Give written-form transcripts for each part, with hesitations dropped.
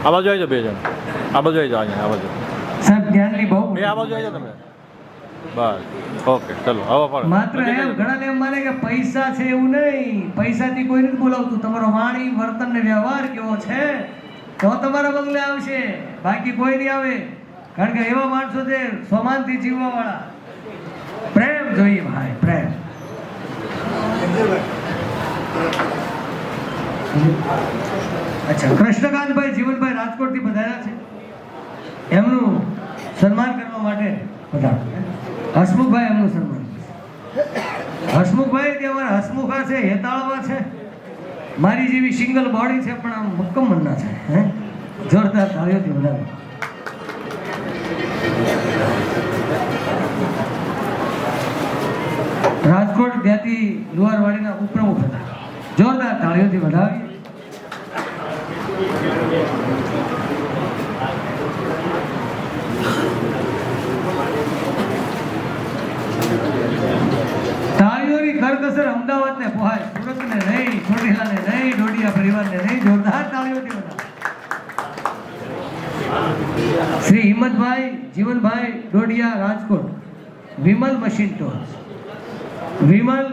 આ બાજુ આવી જાઓ બે જણ, આ બાજુ આવી જાઓ, અહીંયા આ બાજુ સાહેબ જ્ઞાનની બહુ બે આ બાજુ આવી જાઓ તમે. બસ ઓકે ચલો હવે પણ માત્ર એમ ઘણા એમ માને કે પૈસા છે એવું નહીં, પૈસાથી કોઈ નથી બોલાવતું, તમારો વાણી વર્તન ને વ્યવહાર કેવો છે તો તમારા બંગલે આવશે, બાકી કોઈ નહીં આવે. કારણ કે એવા માણસો છે સમાનથી જીવવા વાળા. પ્રેમ જોઈએ ભાઈ, પ્રેમ. અચ્છા, કૃષ્ણકાંતભાઈ જીવનભાઈ રાજકોટથી પધાર્યા છે, એમનું સન્માન કરવા માટે પધારો. હસમુખભાઈ એમનું સન્માન. હસમુખભાઈ તે અમારા હસમુખા છે, હેતાળમાં છે, મારી જેવી સિંગલ બોડી છે પણ આમ મક્કમ મનના છે. હે જોરદાર તાળીઓથી વધારે. રાજકોટ જ્ઞાતિ લુહારવાડીના ઉપપ્રમુખ હતા, જોરદાર તાળીઓથી વધાવી. તાળીઓની કરકસર અમદાવાદને પોહાય, સુરતને નહીં, ચોટીલાને નહીં, ડોડિયા પરિવારને નહીં, જોરદાર તાળીઓથી વધાવી. Shri Himmatbhai Jivanbhai Dodiya Rajkot, Vimal machine tools, Vimal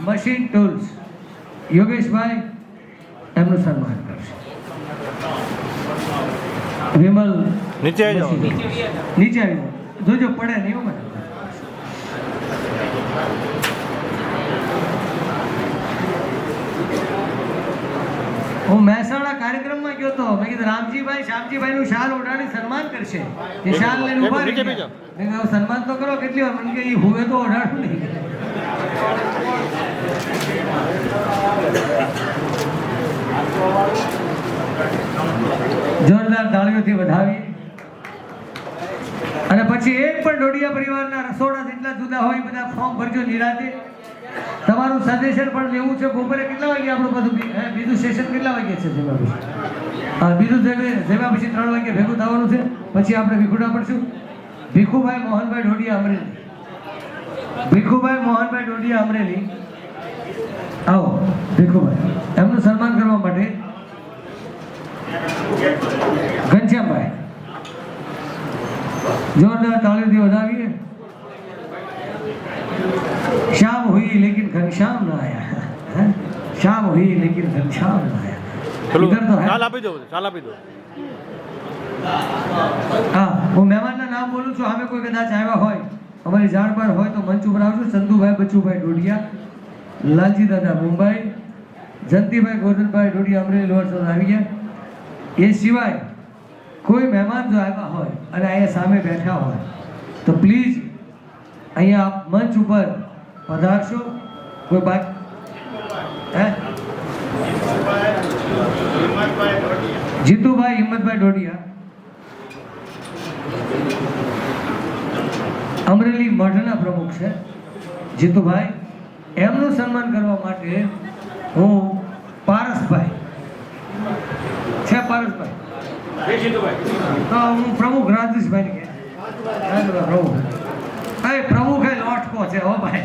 machine tools, Yogeshbhai એમનું સન્માન કરશે. વિમલ નીચે આવી જાઓ, નીચે આવી જાઓ, જોજો પડે નહીં મને. હું મહેસાણા કાર્યક્રમમાં ગયો તો, મેં કીધું રામજીભાઈ શ્યામજીભાઈ નું શાલ ઓઢાડી સન્માન કરશે, એ શાલ લઈને ઉભા રહી ગયા. મેં કીધું સન્માન તો કરો, કેટલી વાર મને કે એ હુવે તો ઓઢાડું નહીં. જોરદાર તાળીઓથી વધાવી. અને પછી એક પણ ડોડિયા પરિવારના રસોડા જેટલા જુદા હોય બધા ફોર્મ ભરજો નિરાતે. તમારું સજેશન પણ લેવું છે. બપોરે કેટલા વાગે આપણું બધું બીજું સેશન કેટલા વાગે છે? હા, બીજું જેમાં પછી 3 વાગે ભેગું થવાનું છે. પછી આપણે વિખુડા પડશું. ભીખુભાઈ મોહનભાઈ ડોડિયા અમરેલી, ભીખુભાઈ મોહનભાઈ ડોડિયા અમરેલી, આવો ભીખુભાઈ, એમનું સન્માન કરવા માટે ઘનશ્યામભાઈ, જોરદાર તાળીઓથી વધાવીએ. शाम हुई लेकिन घनश्याम ना आया, शाम हुई लेकिन घनश्याम ना आया. इधर तो है. ચાલ આપી દો, ચાલ આપી દો. હા, હું મહેમાનના નામ બોલું છું. અમે કોઈ કદાચ આવ્યા હોય, અમારી જાણ પર હોય તો મંચ ઉપર આવજો. ચંદુભાઈ બચુભાઈ ડોડિયા, લાલજી દાદા મુંબઈ, જંતીભાઈ ગોરધનભાઈ ડોડિયા અમરેલી લોહરસદ આવી ગયા. એ સિવાય કોઈ મહેમાન જો આવ્યા હોય અને અહીંયા સામે બેઠા હોય તો પ્લીઝ અહીંયા મંચ ઉપર પધારશો. કોઈ બાકી જીતુભાઈ હિંમતભાઈ ડોડિયા અમરેલી મઠના પ્રમુખ છે. જીતુભાઈ, એમનું સન્માન કરવા માટે હું પારસભાઈ છે, પારસભાઈ તો હું પ્રમુખ રાજેશભાઈ ને પ્રમુખ લોટકો છે. હો ભાઈ,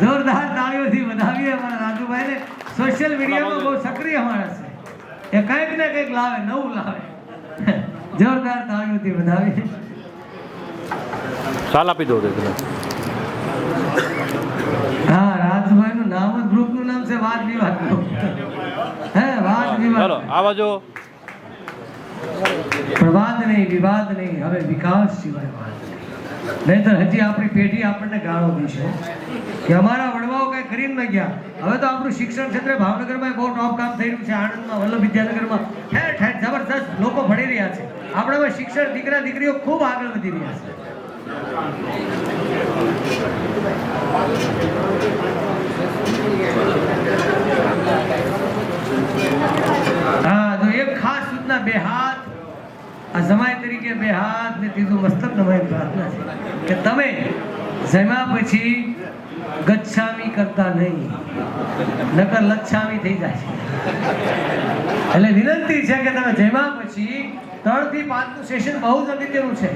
જોરદાર તાળીઓથી વધાવીએ અમારા રાજુભાઈને. સોશિયલ મીડિયામાં બહુ સક્રિય માણસ છે, એ કંઈક ને કંઈક લાવે, નવું લાવે. જોરદાર તાળીઓથી વધાવીએ. ચાલ આપી દો. હા, રાજુભાઈ નું નામ જ ગ્રુપ નું નામ છે વાદ વિવાદ ગ્રુપ. હે વાદ વિવાદ. ચલો આ બાજુ. પણ વાદ નહીં, વિવાદ નહીં, હવે વિકાસ સિવાય વાત નહીં. નહીંતર હજી આપણી પેઢી આપણને ગાળો દેશે કે અમારા વડવાઓ કઈ કરીને ન ગયા. હવે તો આપણું શિક્ષણ ક્ષેત્રે ભાવનગરમાં બહુ ટોપ કામ થઈ રહ્યું છે. આણંદમાં, વલ્લભ વિદ્યાનગરમાં ઠેર ઠેર જબરદસ્ત લોકો ભણી રહ્યા છે. આપણામાં શિક્ષણ, દીકરા દીકરીઓ ખૂબ આગળ વધી રહ્યા છે. હા, તો એક ખાસ સૂચના, બે હાથ આ જમાઈ તરીકે, બે હાથ ને ત્રીજું મસ્તક નમાઈ પ્રાર્થના છે કે તમે જમ્યા પછી ગચ્છામી કરતા નહીં, નકર લચ્છામી થઈ જાય છે. એટલે વિનંતી છે કે તમે જમ્યા પછી 3 થી 5 નું સેશન બહુ જ અગત્યનું છે.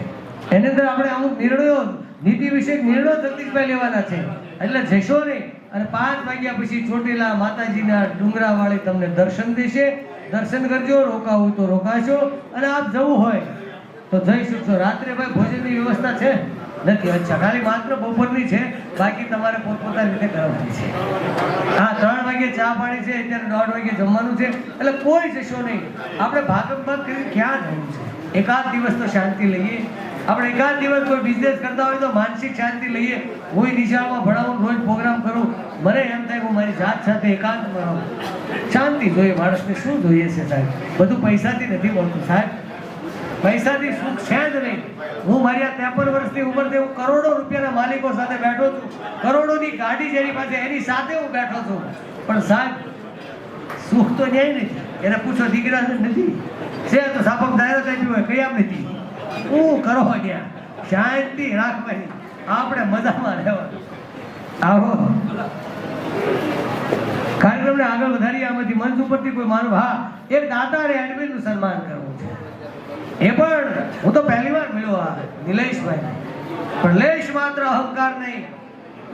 એની અંદર આપણે અમુક નિર્ણયો, નીતિ વિષયક નિર્ણયો જગદીશભાઈ લેવાના છે. એટલે જશો નહીં અને 5 વાગ્યા પછી ચોટીલા માતાજીના ડુંગરાવાળી તમને દર્શન દેશે. દર્શન કરજો, રોકાવું તો રોકાશો, અને આપ જવું હોય તો જઈ શકશો. રાત્રે ભાઈ ભોજનની વ્યવસ્થા છે નથી? અચ્છા, ખાલી માત્ર બપોરની છે, બાકી તમારે પોતપોતાની રીતે કરવાની છે. હા, 3 વાગે ચા પાણી છે, અત્યારે 1:30 વાગે જમવાનું છે, એટલે કોઈ જશો નહીં. આપણે ભાગમ કરીને ક્યાં જવું છે? એકાદ દિવસ તો શાંતિ લઈએ. આપણે એકાદ દિવસ કોઈ બિઝનેસ કરતા હોય તો માનસિક શાંતિ લઈએ. હું નિશાળમાં ભણાવું, રોજ પ્રોગ્રામ કરું, મને એમ થાય કે મારી જાત સાથે એકાંતમાં રહું. શાંતિ જોઈએ માણસને. શું જોઈએ છે સાહેબ? બધું પૈસાથી નથી મળતું સાહેબ. પૈસાથી સુખ છે જ નહીં. હું મારી આ 53 વર્ષની ઉંમરથી હું કરોડો રૂપિયાના માલિકો સાથે બેઠો છું, કરોડોની ગાડી જેની પાસે એની સાથે હું બેઠો છું, પણ સાહેબ સુખ તો ન્યાય નહીં. એને પૂછો દીકરા નથી છે તો સાપક દાયરો આપી હોય કઈ આમ નથી. હું કરો ત્યાં શાંતિ રાખવાની, આપણે મજામાં રહેવાનું. આવો કાર્યક્રમને આગળ વધારીએ. આમાંથી મંચ ઉપરથી કોઈ માનવ, હા, એક દાતારે એડમિનનું સન્માન કરવું છે. એ પણ હું તો પહેલી વાર મળ્યો આ નિલેશભાઈ, પણ લેશ માત્ર અહંકાર નહીં,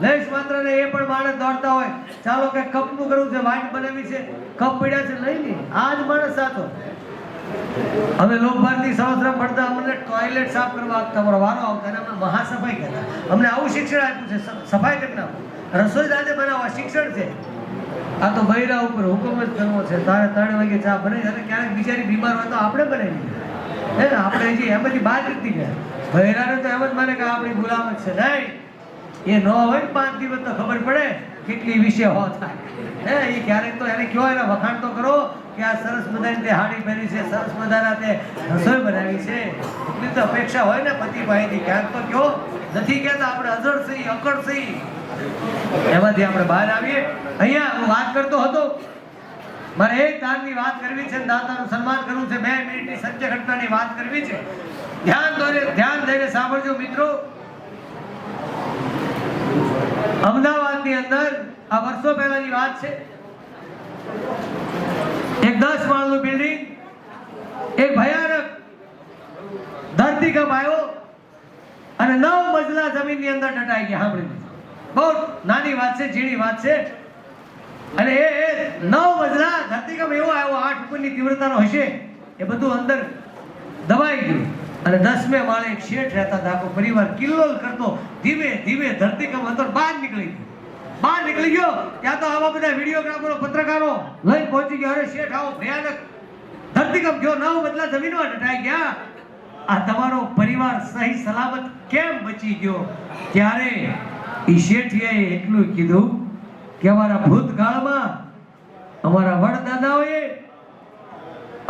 લેશ માત્ર ને એ પણ માણસ દોડતા હોય, ચાલો કે કપનું કરવું છે, વાઇન બનાવી છે, કપ પડ્યા છે, લઈ લે. આ જ માણસ સાચો. અમે લોકભારતી સહસ્ત્રમ ભણતા, અમને ટોયલેટ સાફ કરવા તમારો વારો આવતા અને અમે મહાસફાઈ કરતા. અમને આવું શિક્ષણ આપ્યું છે, સફાઈ કરી નાખો, રસોઈ જાતે બનાવવા શિક્ષણ છે. આ તો બૈરા ઉપર હુકમ જ કરવો છે. તારે 3 વાગે ચા બનાવી, અને ક્યારેક બિચારી બીમાર હોય તો આપણે બનાવી હે ને, આપણે હજી એમાંથી બહાર નથી ગયા. બૈરાને તો એમ જ માને કે આપણી ગુલામ જ છે. નહીં, એ ન હોય ને 5 દિવસ તો ખબર પડે કેટલી વિશે હો થાય હે. એ ક્યારેક તો એને કયો, એના વખાણ તો કરો કે આ સરસ મજાની તે હાડી પહેરી છે, સરસ મજાના તે રસોઈ બનાવી છે. એટલી તો અપેક્ષા હોય ને પતિ ભાઈની. ક્યાંક તો કયો, નથી કહેતા આપણે અજળ સહી અકળ સહી. એમાંથી આપણે બહાર આવીએ. અહીંયા હું વાત કરતો હતો, મારે એક દાનની વાત કરવી છે, દાતાનું સન્માન કરવું છે, 2 મિનિટની સત્ય ઘટનાની વાત કરવી છે. ધ્યાન દઈને સાંભળજો મિત્રો. અમદાવાદની અંદર આ વર્ષો પહેલાની વાત છે. એક 10 માળનું બિલ્ડિંગ, એક ભયાનક ધરતીકંપ આવ્યો અને 9 મજલા જમીનની અંદર દટાઈ ગયા. સાંભળી, બહુ નાની વાત છે, ઝીણી વાત છે. અને એ 9 મજલા ધરતીકંપ એવો આવ્યો, 8 ઉપરની તીવ્રતાનો હશે, એ બધું અંદર દબાઈ ગયું. અને 10મે માળે એક શેઠ રહેતા હતા, આખો પરિવાર કિલ્લોલ કરતો. ધીમે ધીમે ધરતીકંપ અંદર બહાર નીકળી ગયો. ત્યાં તો આવા બધા વિડીયોગ્રાફરો, પત્રકારો લઈને પહોંચી ગયા. અરે શેઠ, આવો ભયાનક ધરતીકંપ ગયો, 9 મજલા જમીનમાં દટાઈ ગયા. આ તમારો પરિવાર સહી સલામત કેમ બચી ગયો? ત્યારે એ શેઠિયાએ એટલું કીધું કે અમારા ભૂતકાળમાં અમારા વડદાદાઓએ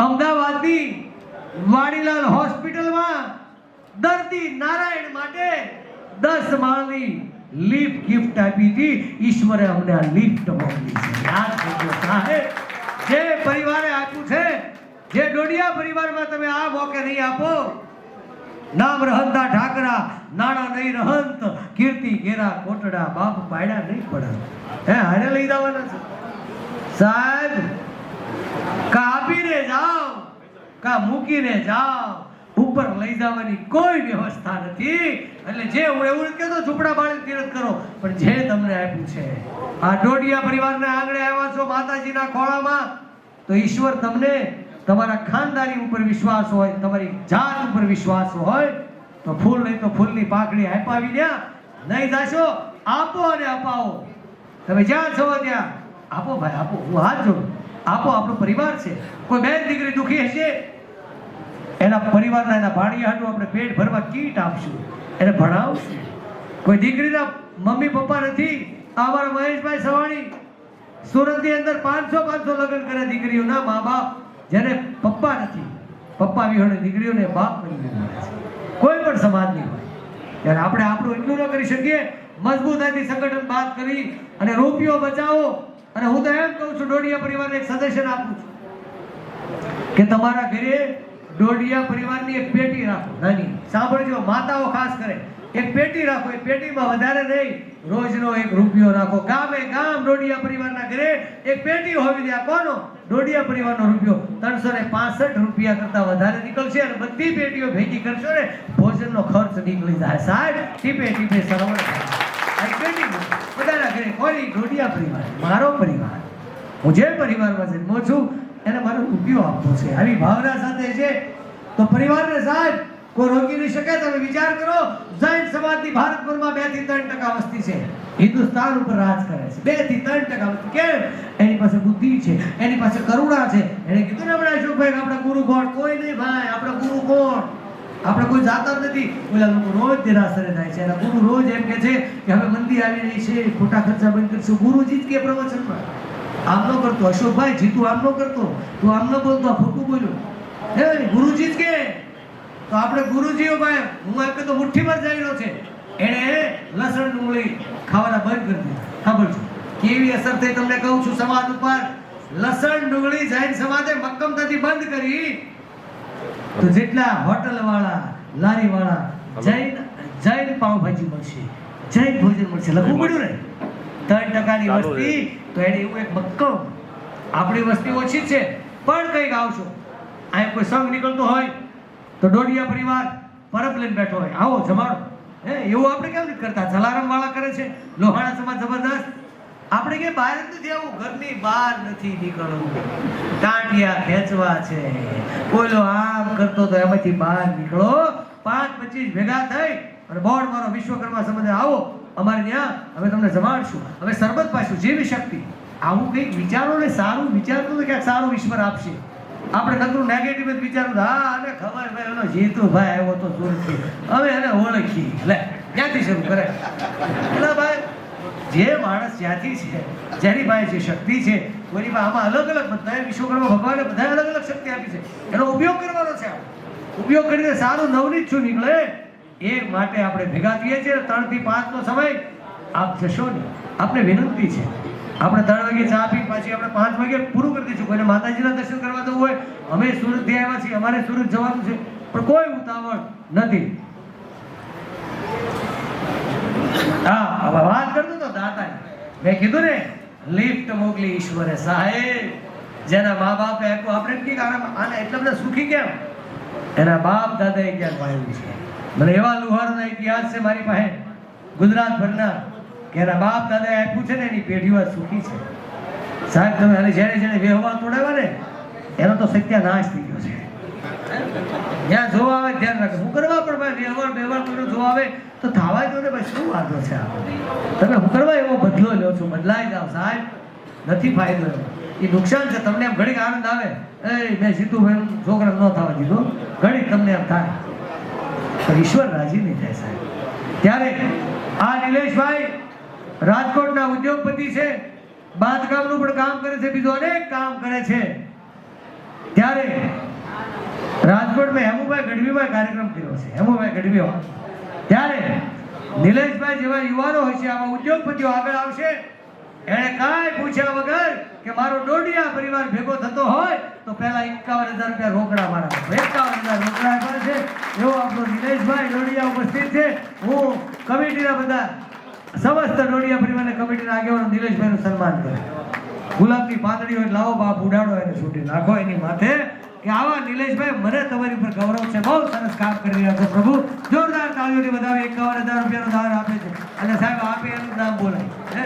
અમદાવાદની વાડીલાલ હોસ્પિટલમાં દર્દી નારાયણ માટે 10 માળની લિફ્ટ ગિફ્ટ આપી હતી. ઈશ્વરે અમને આ લિફ્ટ મોકલી છે. યાદ રાખજો સાહેબ, જે પરિવારે આપ્યું છે, જે ડોડિયા પરિવારમાં તમે આ મોકે નહીં આપો, નામ રહંતા ઠાકરા, નાણા નહીં રહંત, કીર્તિ ઘેરા કોટડા, બાપ પાડ્યા નહીં પડે. હે, હારે લઈ જવાના છે સાહેબ. કા આપીને જાઓ, કા મૂકીને જાઓ, ઉપર લઈ જવાની કોઈ વ્યવસ્થા નથી. એટલે જે હું એવું નથી કહેતો ઝૂંપડા બાળી તીરથ કરો, પણ જે તમને આપ્યું છે, આ ડોડિયા પરિવારને આંગણે આવ્યા છો માતાજીના ખોળામાં, તો ઈશ્વર તમને તમારા ખાનદાની ઉપર વિશ્વાસ હોય, તમારી જાત ઉપર વિશ્વાસ હોય, તો ફૂલ નહીં તો ફૂલની પાકડી અપાવી દે. નહીં જાશો, આપો અને અપાવો. તમે જ્યાં છો ત્યાં આપો ભાઈ, આપો. હું હાથ જોડું, આપો. આપણો પરિવાર છે. કોઈ બેન દીકરી દુખી હશે, એના પરિવારના, એના ભાણિયા હાટું આપણે પેટ ભરવા કીટ આપશું, એને ભણાવશું. કોઈ દીકરીના મમ્મી પપ્પા નથી, અમારા મહેશભાઈ સવાણી સુરતની અંદર 500 લગ્ન કરે દીકરીઓના મા બાપ, જેને પપ્પા નથી, પપ્પા વિહોણી દીકરીઓને બાપ બની ગયા છે. કોઈ પણ સમાજની હોય ત્યારે આપણે આપણું એટલું ન કરી શકીએ. મજબૂતાઈથી સંગઠન બાદ કરી અને રૂપિયો બચાવો. અને હું તો એમ કહું છું, ડોડિયા પરિવારને એક સજેશન આપું છું કે તમારા ઘરે ડોડિયા પરિવારની એક પેટી રાખો, નાની. સાંભળજો, માતાઓ ખાસ કરે, એક પેટી રાખો. એ પેટીમાં વધારે નહીં, રોજનો 1 રૂપિયો રાખો. ગામે ગામ ડોડિયા પરિવારના ઘરે એક પેટી હોવી જોઈએ. કોનો? ડોડિયા પરિવારનો રૂપિયો 365 રૂપિયા કરતા વધારે નીકળશે. અને બધી પેટીઓ ભેગી કરશો ને, ભોજનનો ખર્ચ નીકળી જાય સાહેબ. ટીપે ટીપે સરોવર થાય. પેટી બધાના ઘરે કોઈ ડોડિયા પરિવાર, મારો પરિવાર, હું જે પરિવારમાં જન્મો છું, એને મારે રૂપિયો આપવો છે. આવી ભાવના સાથે છે તો પરિવારને સાહેબ કોઈ રોકી નહીં શકે. તમે વિચાર કરો, જૈન સમાજની ભારતભરમાં 2 થી 3% વસ્તી છે. હિન્દુસ્તાન ઉપર રાજ કરે છે. 2 થી 3% વસ્તી. કેમ? એની પાસે બુદ્ધિ છે, એની પાસે કરુણા છે. એને કીધું ને આપણે અશોકભાઈ, આપણા ગુરુ કોણ? કોઈ નહીં ભાઈ, આપણા ગુરુ કોણ? આપણે કોઈ જાતા નથી. ઓલા લોકો રોજ દેરાસરે જાય છે. એના ગુરુ રોજ એમ કે છે કે હવે મંદી આવી રહી છે, ખોટા ખર્ચા બંધ કરશું. ગુરુજી જ કે પ્રવચનમાં આમ ન કરતો. અશોકભાઈ જીતું આમ ન કરતો, તું આમ ન બોલતો, આ ખોટું બોલ્યો. હે, ગુરુજી જ કે. તો આપણે ગુરુજીઓ ભાઈ, હું એક તો મુઠ્ઠીમાં જ જાણ્યો છે, એણે લસણ ડુંગળી ખાવાના બંધ કરી દીધા. સાંભળજો કેવી અસર થઈ તમને કહું છું સમાજ ઉપર. લસણ ડુંગળી જૈન સમાજે મક્કમતાથી બંધ કરી તો જેટલા હોટલ વાળા, લારી વાળા જૈન પાવભાજી મળશે, જૈન ભોજન મળશે. લખવું પડ્યું ને 3%ની વસ્તી, તો એને એવું એક મક્કમ. આપણી વસ્તી ઓછી છે પણ કંઈક આવશો. અહીંયા કોઈ સંઘ નીકળતો હોય તો ડોડિયા પરિવાર પરબ લઈને બેઠો હોય, આવો જમાડો. હે, એવું આપણે કેમ નથી કરતા? જલારામ વાળા કરે છે, લોહાણા સમાજ જબરદસ્ત. આપણે કે બહાર જ નથી આવું, ઘરની બહાર નથી નીકળવું, ટાંટિયા ખેંચવા છે. કોઈલો આમ કરતો તો એમાંથી બહાર નીકળો. 5-25 ભેગા થઈ અને બોર્ડ મારો વિશ્વકર્મા સમાજે આવો અમારે ત્યાં, અમે તમને જમાડશું, અમે સરબત પાછું, જેવી શક્તિ. આવું કંઈક વિચારો ને, સારું વિચારતું તો ક્યાંક સારું ઈશ્વર આપશે. આપણે નકરું નેગેટિવ જ વિચારું. હા, આને ખબર ભાઈ, એનો જીતુભાઈ આવ્યો તો સુરતથી, હવે એને ઓળખી. લે, ક્યાંથી શરૂ કરે? એટલે ભાઈ, જે માણસ જ્યાંથી છે, જેની પાસે જે શક્તિ છે, કોઈની પાસે આમાં અલગ અલગ બધા વિશ્વકર્મા ભગવાને બધા અલગ અલગ શક્તિ આપી છે. એનો ઉપયોગ કરવાનો છે. ઉપયોગ કરીને સારું નવનીત શું નીકળે એ માટે આપણે ભેગા થઈએ છીએ. 3 થી 5 નો સમય આપ જશો ને, આપણે વિનંતી છે. આપણે 3 વાગે ચા પી પાછી આપણે 5 વાગે પૂરું કરી દઈશું. કોઈને માતાજીના દર્શન કરવા જવું હોય, અમે સુરતથી આવ્યા છીએ, અમારે સુરત જવાનું છે, પણ કોઈ ઉતાવળ નથી. હા, હવે વાત કરતો તો દાતા, મેં કીધું ને, લિફ્ટ મોકલી ઈશ્વરે સાહેબ. જેના મા બાપે આપ્યું, આપણે કે આને એટલા બધા સુખી કેમ? એના બાપ દાદાએ ક્યાં પાડ્યું છે. મને એવા લુહારના ઇતિહાસ છે મારી પાસે ગુજરાત ભરના, કે એના બાપ દાદાએ આપ્યું છે ને, એની પેઢીઓ સુખી છે સાહેબ. તમે અને જેને જેને વ્યવહાર તોડાવ્યા ને, એનો તો સત્યાનાશ થઈ ગયો છે. જ્યાં જોવા આવે ધ્યાન રાખે. શું કરવા? પણ ભાઈ વ્યવહાર કરો, જોવા આવે તો થવા દો ને ભાઈ, શું વાંધો છે? તમે શું કરવા એવો બદલો લ્યો છો? બદલાઈ જાઓ સાહેબ, નથી ફાયદો એવો. એ નુકસાન છે. તમને એમ ઘડીક આનંદ આવે, એ મેં જીતુભાઈ છોકરા ન થવા દીધો, ઘડીક તમને એમ થાય, પણ ઈશ્વર રાજી નહીં થાય સાહેબ. ત્યારે આ નિલેશભાઈ રાજકોટના ઉદ્યોગપતિ છે, બાંધકામનું પણ કામ કરે છે, બીજું અનેક કામ કરે છે. ત્યારે રાજકોટમાં હેમુભાઈ ગઢવીમાં કાર્યક્રમ કર્યો છે. હેમુભાઈ ગઢવી, ત્યારે નિલેશભાઈ જેવા યુવાનો હોય છે, આવા ઉદ્યોગપતિઓ આગળ આવશે. એને કાંઈ પૂછ્યા વગર કે મારો ડોડિયા પરિવાર ભેગો થતો હોય તો પહેલા 51,000 રૂપિયા રોકડા મારા 51,000 રોકડા આપે છે. એવો આપણો નિલેશભાઈ ડોડિયા ઉપસ્થિત છે. હું કમિટીના બધા સમસ્ત ડોડિયા પરિવારને કમિટીના આગેવાનો નિલેશભાઈનું સન્માન કરે. ગુલાબની પાંદડી હોય લાવો બાપ ઉડાડો, એને છૂટી નાખો એની માથે. કે આવા નિલેશભાઈ, મને તમારી ઉપર ગૌરવ છે, બહુ સરસ કામ કરી રહ્યા છો પ્રભુ. જોરદાર તાળીઓથી વધાવે. 51,000 રૂપિયાનું દાન આપે છે. અને સાહેબ આપે એનું નામ બોલાય, હે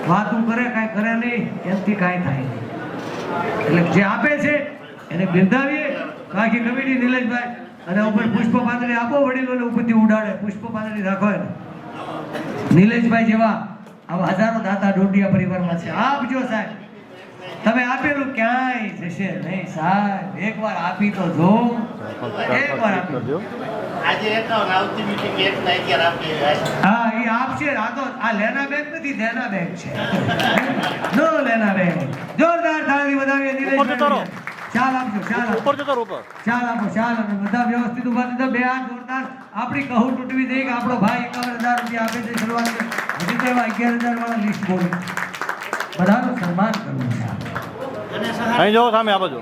વાતું કરે, કાંઈ કરે નહીં, એમથી કાંઈ થાય નહીં. એટલે જે આપે છે એને બિરદાવીએ. બાકી કમિટી નિલેશભાઈ, અને ઉપર પુષ્પ પાંદડી આપો, વડીલોને ઉપરથી ઉડાડે, પુષ્પ પાંદડી રાખો એને. નિલેશભાઈ જેવા આવા હજારો દાતા ડોડિયા પરિવારમાં છે. આપજો સાહેબ, તમે આપેલું ક્યાંય જશે નહીં સાહેબ. એકવાર આપી તો જો, એકવાર આપી દો. આજે આવતી મીટિંગ 1 આપી. હા, એ આપશે. આ તો આ લેના બેંક નથી, દેના બેંક છે. નો લેના બેંક. જોરદાર તાળી વધાવીએ નિલેશભાઈ. ચાલ આપજો, ચાલ ઉપર જતો ઉપર, ચાલ આપો, ચાલ. અને બધા વ્યવસ્થિત ઉભા થઈ જાઓ. 2 હાથ જોરદાર. આપણી કહું તૂટવી દઈ કે આપણો ભાઈ 51,000 રૂપિયા આપે છે શરૂઆત. હજી તો એવા 11,000 વાળા લિસ્ટ બોલી. બધાનું સન્માન કરવું છે. અહીં જાઓ સામે, આ બાજુ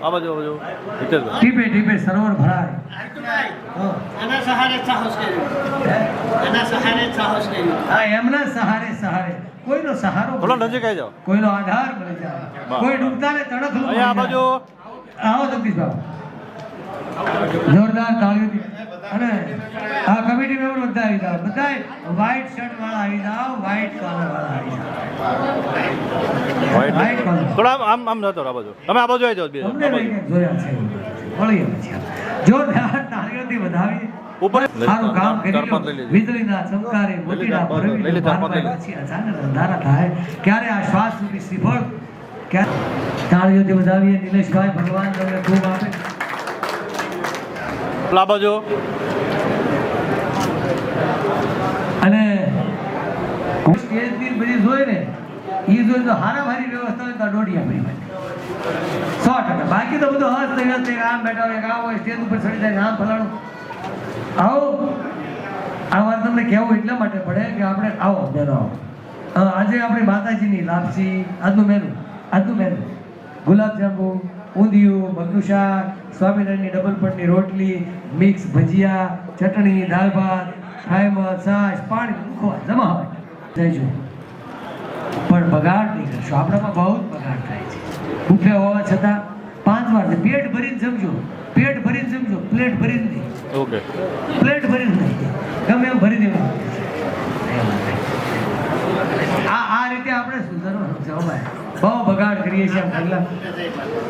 ટીપે ટીપે સરોવર ભરાય. એના સહારે સાહસ કર્યું. એના સહારે સાહસ કર્યું. હા, એમના સહારે કોઈનો સહારો, થોડો નજીક આવી જાઓ, કોઈનો આધાર મળી જાય. કોઈ ડૂબતા ને તણખલું. અહીંયા આ બાજુ આવો જગદીશ બાબુ, જોરદાર તાળીઓથી. અને આ કમિટી મેમ્બર બધા આવી જાઓ, બધા વ્હાઈટ શર્ટ વાળા આવી જાઓ, વ્હાઈટ કલર વાળા આવી જાઓ. White colour. થોડા આમ જતો આ બાજુ, તમે આ બાજુ આવી જાઓ બે. અમને લઈને જોયા છે મળીએ પછી. જોરદાર તાળીઓથી વધાવી ઉપર સારું કામ કરી લો. ચાર-પાંચ લઈ લેજો. વીજળીના ચમકારે મોતીના ચાર-પાંચ લઈ ભરવી લે, ચાર-પાંચ લઈ લે. પછી અચાનક અંધારા થાય ક્યારે આ શ્વાસ સુધી શ્રીફળ ક્યારે તાળીઓથી વધાવીએ. નિલેશભાઈ ભગવાન તમને ખૂબ આપે. આ બાજુ અને સ્ટેજની બધી જોઈ ને એ જોઈ તો હારામારી વ્યવસ્થા હોય તો દોઢિયા પડી માટે 100%. બાકી તો બધું હસ થઈ હસ થઈ આમ બેઠા હોય આમ હોય સ્ટેજ ઉપર ચડી જાય આમ ફલાણું. આવો આ વાત તમને કહેવું એટલા માટે પડે કે આપણે આવો બેનો આવો. આજે આપણી માતાજીની લાપસી આજનું મેનુ ગુલાબજાંબુ, ઊંધિયું, મગનું શાક, સ્વામિનારાયણની ડબલ પટની રોટલી, મિક્સ ભજીયા, ચટણી, દાળ ભાત, ફાઈમર, છાશ, પાણી જમાવટ જઈશું. પણ બગાડ નહીં કરશો. આપણામાં બહુ જ બગાડ થાય છે. ભૂખ્યા હોવા છતાં 5 વાર પેટ ભરીને જમજો, પેટ ભરીને જમજો, પ્લેટ ભરીને નહીં. ઓકે, પ્લેટ ભરીને નહીં, ગમે એમ ભરી દેવું. આ રીતે આપણે સુધારવાનું છે. ભાઈ બહુ બગાડ કરીએ છીએ પહેલા.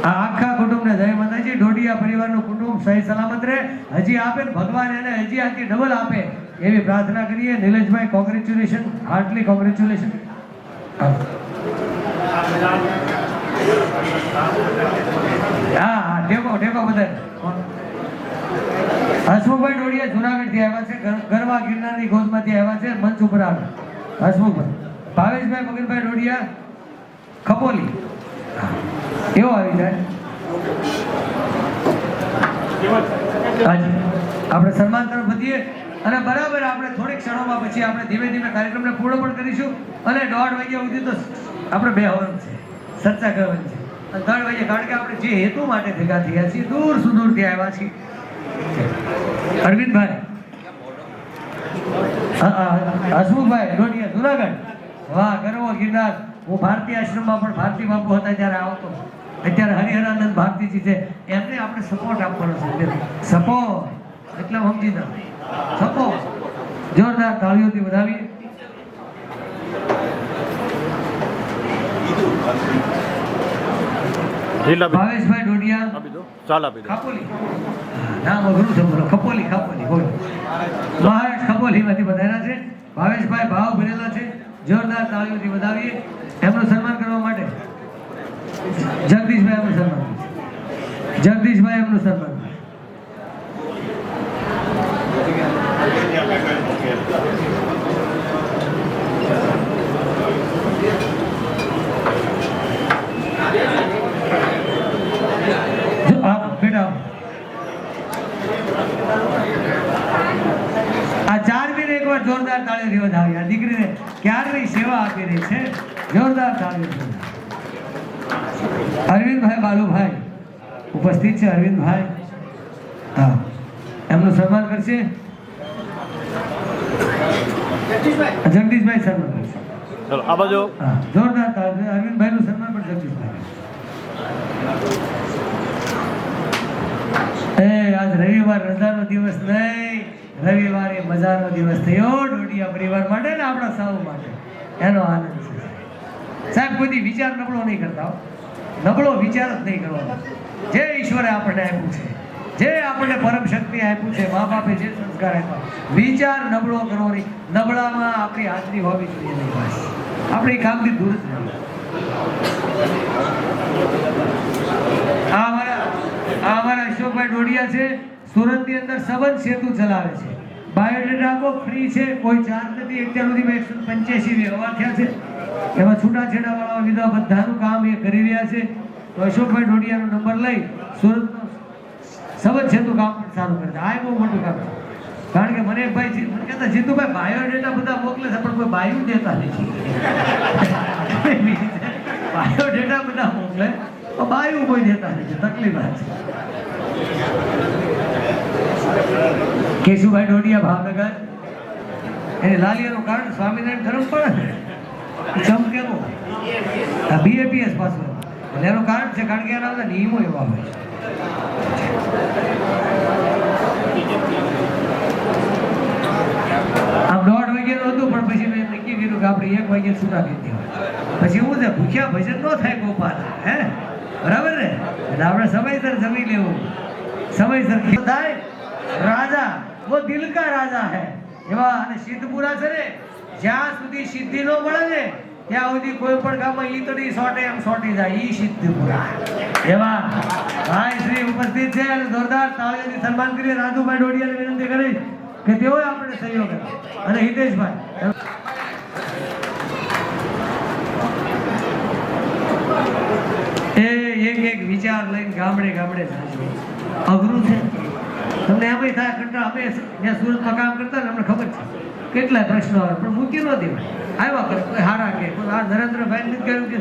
આ આખા કુટુંબને જય માતાજી. ઢોડિયા પરિવારનું કુટુંબ સહી સલામત રહે, હજી આપે ને ભગવાન એને હજી આથી ડબલ આપે એવી પ્રાર્થના કરીએ. નિલેશભાઈ કોંગ્રેચ્યુલેશન, હાર્ટલી કોંગ્રેચ્યુલેશન. હા ટેકો બધા. હસમુખભાઈ ડોડિયા જુનાગઢથી આવ્યા છે, ગરવા ગિરનારની ગોદમાંથી આવ્યા છે. મંચ ઉપર આવે હસમુખભાઈ. ભાવેશભાઈ મગનભાઈ ડોડિયા ખપોલી એવો આવી જાય. આપણે સન્માન તરફ વધીએ અને બરાબર આપણે થોડીક ક્ષણોમાં પછી આપણે ધીમે ધીમે કાર્યક્રમને પૂર્ણ પણ કરીશું. અને 1:30 વાગ્યા સુધી તો આપણે બેહવાનું છે, ચર્ચા કરવાની છે. અને 3 વાગે કારણ કે આપણે જે હેતુ માટે ભેગા થયા છીએ, દૂર સુદૂરથી આવ્યા છીએ. અરવિંદભાઈ હસમુખભાઈ ડોડિયા જુનાગઢ. વાહ, ગરવો ગિરનાર. હું ભારતીય આશ્રમમાં પણ ભારતી બાપુ હતા ત્યારે આવતો. અત્યારે હરિહરાનંદ ભારતીજી છે, એમને આપણે સપોર્ટ આપવાનો છે. સપોર્ટ એટલે સમજી દો, સપોર્ટ. જોરદાર તાળીઓથી વધાવીએ. ભાવેશભાઈ ડોડિયા આપી દો, ચાલ આપી દો. ખપોલી. નામ અઘરું છે, બોલો. ખપોલી બોલો. મહારાષ્ટ્ર ખપોલીમાંથી બધાના છે. ભાવેશભાઈ ભાવ ભરેલા છે. જોરદાર તાળીઓથી વધાવીએ. એમનું સન્માન કરવા માટે જગદીશભાઈ એમનું સન્માન. જગદીશભાઈ એમનું સન્માન. બેટા આ 4 મિનિટ એકવાર જોરદાર તાળીઓથી વધાવી. આ દીકરીને ક્યારની સેવા આપી રહી છે. જોરદાર તાળીઓ. અરવિંદભાઈ બાલુભાઈ ઉપસ્થિત છે. અરવિંદભાઈ હા, એમનું સન્માન કરશે. જગદીશભાઈ સન્માન કરશે. ચલો આ બાજુ. હા, જોરદાર તાળીઓ. અરવિંદભાઈનું સન્માન પણ જગદીશભાઈ. આજ રવિવાર રજાનો દિવસ નહીં, રવિવારે મજાનો દિવસ થયો ડોડિયા પરિવાર માટે ને આપણા સૌ માટે. એનો આનંદ છે સાહેબ. કોઈ વિચાર નબળો નહીં કરતા, નબળો વિચાર જ નહીં કરવાનો. જે ઈશ્વરે આપણને આપ્યું છે, જે આપણને પરમ શક્તિ આપ્યું છે, મા બાપે જે સંસ્કાર આપ્યા, વિચાર નબળો કરવો નહીં. નબળામાં આપણી હાજરી હોવી જોઈએ નહીં. બસ આપણી કામથી દૂર જ નહીં. આ અમારા અશોકભાઈ ડોડિયા છે, સુરતની અંદર સંબંધ સેતુ ચલાવે છે. બાયોડેટા ફ્રી છે, કોઈ ચાર્જ નથી. અત્યાર સુધીમાં 185 વ્યવહાર થયા છે. એમાં છૂટાછેડા વાળા વિધા બધાનું કામ એ કરી રહ્યા છે. તો અશોકભાઈ ડોડિયાનો નંબર લઈ સુરતનો સંબંધ સેતુ કામ પણ સારું કરે છે. આ બહુ મોટું કામ છે. કારણ કે મને ભાઈ મને કહેતા જીતુભાઈ બાયોડેટા બધા મોકલે છે પણ કોઈ બાયું દેતા નથી. બાયોડેટા બધા મોકલે બાયું કોઈ દેતા નથી. તકલીફ આ છે. કેશુભાઈ ડોડિયા ભાવનગર. એને લાલિયાનું કારણ સ્વામિનારાયણ ધર્મ પડે ને ચમકેલો BAPS પાછું એટલે એનું કારણ છે. કારણ કે એના બધા નિયમો એવા હોય છે. વાગ્યાનું હતું પણ પછી મેં નક્કી કર્યું કે આપણે 1 વાગ્યે છૂટા કરી દેવા. પછી એવું છે ભૂખ્યા ભજન ન થાય ગોપાલ, હે બરાબર ને? એટલે આપણે સમયસર જમી લેવું, સમયસર થાય. રાજા वो दिल का राजा है એવા. અને સિદ્ધપુરા છે ને, જ્યાં સુધી સિદ્ધિ ન મળે ને ત્યાં સુધી કોઈ પણ ગામમાં ઈતડી સોટે એમ સોટી જાય, ઈ સિદ્ધપુરા એવા. ભાઈ શ્રી ઉપસ્થિત છે અને જોરદાર તાળીઓથી સન્માન કરીએ. રાજુભાઈ ડોડિયાને વિનંતી કરીશ કે તેઓએ આપણે સહયોગ આપે. અને હિતેશભાઈ એક વિચાર લઈને ગામડે ગામડે અઘરું છે. તમને એમ થાય કંટાળ. અમે જ્યાં સુરતમાં કામ કરતા ને અમને ખબર છે કેટલા પ્રશ્નો આવે પણ મૂકી ન દેવાય. આવ્યા કરે કોઈ હારા કે આ નરેન્દ્રભાઈ નથી કહ્યું કે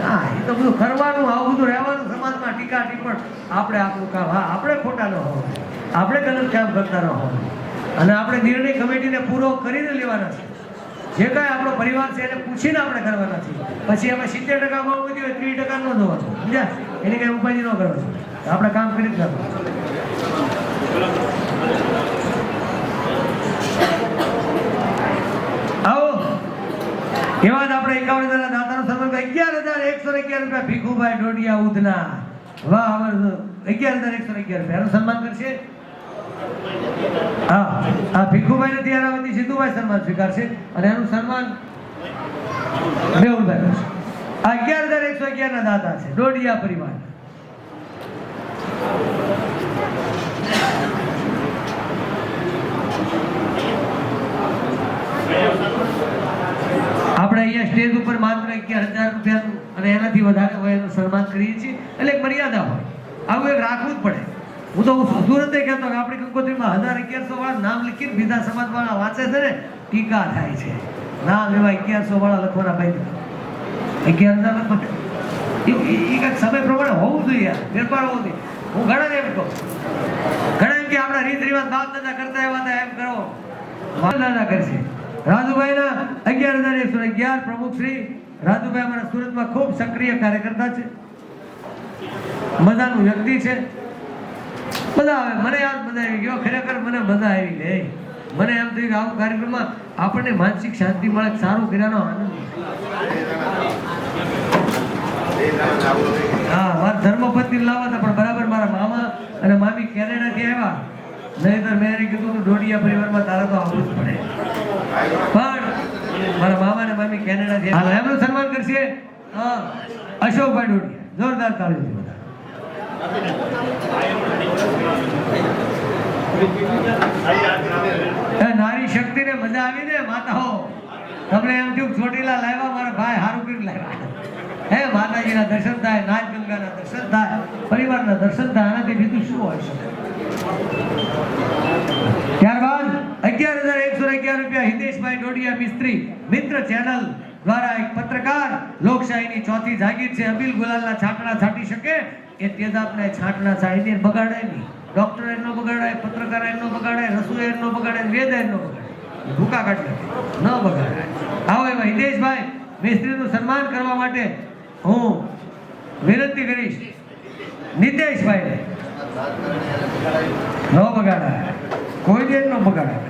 હા એ તો બધું કરવાનું, આવું બધું રહેવાનું સમાજમાં ટીકા ટીપણ. આપણે આપણું કામ, હા આપણે ખોટા ન હોવા, આપણે ગલત કામ કરતા ન હોવા. અને આપણે નિર્ણય કમિટીને પૂરો કરીને લેવાના છે. જે કાંઈ આપણો પરિવાર છે એને પૂછીને આપણે કરવાના છે. પછી એમાં 70% ભાવ વધી હોય 30% ન જોવાનું, સમજ્યા? એની કઈ ઉપાધિ ન કરવાની, આપણે કામ કરી જ કરવાનું. આવો એવા જ આપણે 51,000 દાતાનો સન્માન 11,111 રૂપિયા ભીખુભાઈ ડોડિયા ઉધના. વાહ, 11,111 રૂપિયાનું સન્માન કરશે. હા, આ ભીખુભાઈ ને ત્યારાવતી સિદ્ધુભાઈ સન્માન સ્વીકારશે અને એનું સન્માન મેહુલભાઈ કરશે. આ 11,111 ના દાતા છે ડોડિયા પરિવાર. આપણે અહીંયા સ્ટેજ ઉપર માત્ર 11,000 રૂપિયાનું અને એનાથી વધારે હોય એનું સન્માન કરીએ છીએ. એટલે એક મર્યાદા હોય, આવું એક રાખવું જ પડે. હું તો સુરતે કહેતો કે આપણી કંકોત્રીમાં 1,000-1,100 વાળા નામ લખીને બીજા સમાજ વાળા વાંચે છે ને, ટીકા થાય છે. નામ એવા 1,100 વાળા લખવાના ભાઈ, 11,000 લખવા એ કંઈક સમય પ્રમાણે હોવું જોઈએ, ફેરફાર હોવું જોઈએ. હું ઘણા એમ કહું, ઘણા એમ કે આપણા રીત રિવાજ બાપ દાદા કરતા એવા હતા એમ કરો, દાદા કરશે. રાજુભાઈના 11,111 પ્રમુખ શ્રી રાજુભાઈ અમારા સુરતમાં ખૂબ સક્રિય કાર્યકર્તા છે, મજાનું વ્યક્તિ છે. મજા આવે, મને યાદ મજા આવી ગયો, ખરેખર મને મજા આવી ગઈ. મને એમ થયું કે આવું કાર્યક્રમમાં આપણને માનસિક શાંતિ મળે, સારું કર્યાનો આનંદ. હા, મારા ધર્મપત્ની લાવવા હતા પણ બરાબર મારા મામા અને મામી કેનેડાથી આવ્યા, નહીંતર મેં કીધું કે ડોડિયા પરિવારમાં તારે તો આવવું જ પડે. પણ મારા મામા અને મામી કેનેડાથી, હાલ એમનું સન્માન કરશે અશોકભાઈ ડોડિયા. જોરદાર તાળીઓ. નારી શક્તિ ને મજા આવી ને માતાઓ? તમને એમ થયું ચોટીલા લાવ્યા મારા ભાઈ હારું કરી લાવ્યા, હે માતાજીના દર્શન થાય, નાચ ગંગાના દર્શન થાય, પરિવારના દર્શન થાય, આનાથી બીજું શું હોય શકે? ત્યારબાદ 11,111 રૂપિયા હિતેશભાઈ ડોડિયા મિસ્ત્રી મિત્ર ચેનલ દ્વારા એક પત્રકાર, લોકશાહીની ચોથી જાગીર છે. અબીલ ગુલાલના છાંટણા છાંટી શકે એ તેજાબને છાંટણા છાંટીને બગાડાય નહીં. ડોક્ટર એનો બગાડાય, પત્રકાર એનો બગાડાય, રસોઈ એનો બગાડાય, વેદ એનો બગાડાય, ભૂકા કાઢે ન બગાડાય. આવો એવા હિતેશભાઈ મિસ્ત્રીનું સન્માન કરવા માટે હું વિનંતી કરીશ નિતેશભાઈને. ન બગાડાય, કોઈ દેર ન બગાડાય.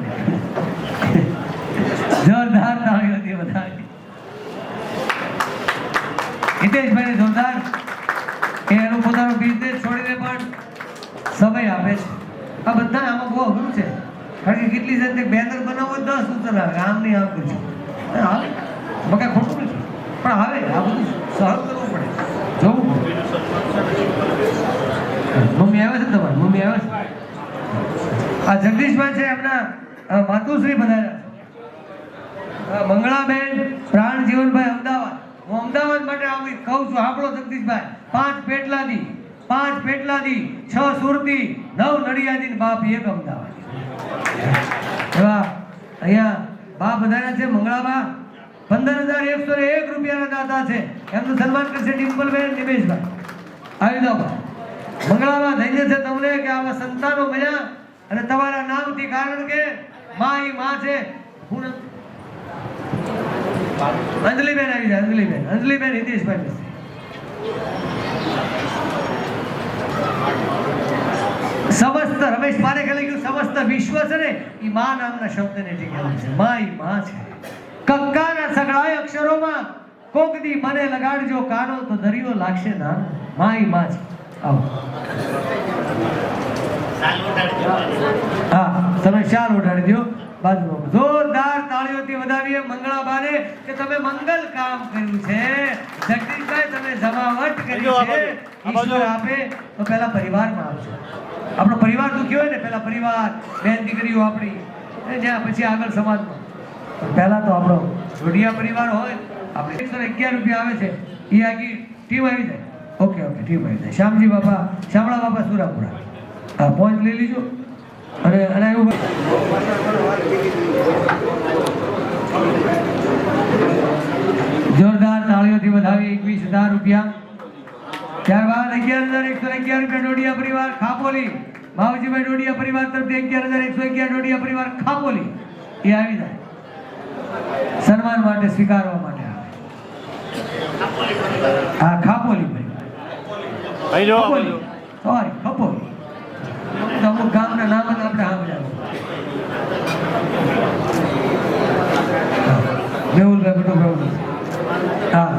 જોરદાર તાળીઓથી વધારે હિતેશભાઈને જોરદાર. એનું પોતાનું બિઝનેસ છોડીને પણ સમય આપે છે. આ બધા આમાં બહુ અઘરું છે, કારણ કે કેટલી જણ બેનર બનાવો 10 સૂચન આવે, આમ નહીં આમ કરજો, આવે બકા ખોટું નથી પણ આવે. આ બધું સહન કરવું પડે, જોવું પડે. મમ્મી આવે છે, તમારી મમ્મી આવે છે. આ જગદીશભાઈ છે, એમના માતુશ્રી બધા મંગળાબેન પ્રાણ જીવનભાઈ અમદાવાદ. હું અમદાવાદ માટે આવી કહું છું, આપણો જગદીશભાઈ 5 પેટલાદી, 5 પેટલાદી, 6 સુરતી, 9 નડિયાદી, બાપ એક અમદાવાદ. એવા અહીંયા બા બધાના છે. મંગળાબા 15,101 રૂપિયાના દાતા છે, એમનું સન્માન કરશે ડિમ્પલબેન નિમેશભાઈ. આવી જાઓ મંગળાબા, ધન્ય છે તમને કે આવા સંતાનો મળ્યા અને તમારા નામથી, કારણ કે માં ઈ માં છે. અંજલિબેન આવી જાય, અંજલિબેન હિતેશભાઈ. સમસ્ત રમેશ પારેખે લખ્યું સમસ્ત વિશ્વ છે ને એ મા નામના શબ્દને ટીકેલું છે. મા ઈ મા છે. કક્કાના સગળાય અક્ષરોમાં કોક દી મને લગાડજો કાનો તો દરિયો લાગશે ના. મા ઈ મા છે. આવો હા તમે શાલ ઓઢાડી દો બાજુમાં. જોરદાર તાળીઓથી વધાવીએ મંગળાબાને કે તમે મંગલ કામ કર્યું છે. જગદીશભાઈ તમે જમાવટ કરી છે. ઈશ્વર આપે તો પહેલા પરિવારમાં આવજો. આપણો પરિવાર દુખ્યો હોય ને પહેલા પરિવાર બેન દીકરીઓ આપણી જ્યાં પછી આગળ સમાજમાં પહેલા તો આપણો જોડિયા પરિવાર હોય. આપણે 111 રૂપિયા આવે છે એ આખી ટીમ આવી જાય. ઓકે ઓકે ટીમ આવી જાય. શ્યામજી બાપા શામળા બાપા સુરાપુરા હા પોઈન્ટ લઈ લીજો અને એવું જોરદાર તાળીઓથી વધાવી 21,000 રૂપિયા. ત્યારબાદ 11,111 રૂપિયા ડોડિયા પરિવાર ખાપોલી માવજીભાઈ ડોડિયા પરિવાર તરફથી 11,111 ડોડિયા પરિવાર ખાપોલી એ આવી જાય સન્માન માટે સ્વીકારવા માટે આવે. હા ખાપોલી ભાઈ સોરી ખપોલી અમુક ગામના નામ જ આપણે સાંભળ્યા. મેહુલભાઈ બટુભાઈ હા.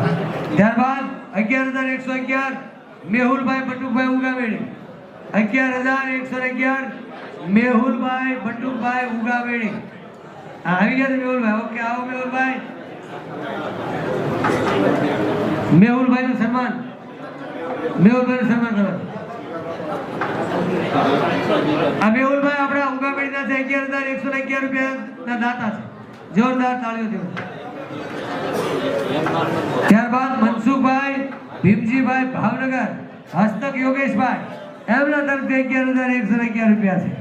ત્યારબાદ 11,111 મેહુલભાઈ બટુકભાઈ ઉગાવેડી. 11,111 મેહુલભાઈ બટુકભાઈ ઉગાવેડી આવી ગયા મેહુલભાઈ. ઓકે આવો મેહુલભાઈ. મેહુલભાઈનું સન્માન કરો. આ મેહુલભાઈ આપણા ઉગાવેડીના છે. 11,111 રૂપિયાના દાતા છે. જોરદાર તાળીઓ. ત્યારબાદ મનસુખભાઈ ભીમજીભાઈ ભાવનગર હસ્તક યોગેશભાઈ એમના તરફથી 11,111 રૂપિયા છે.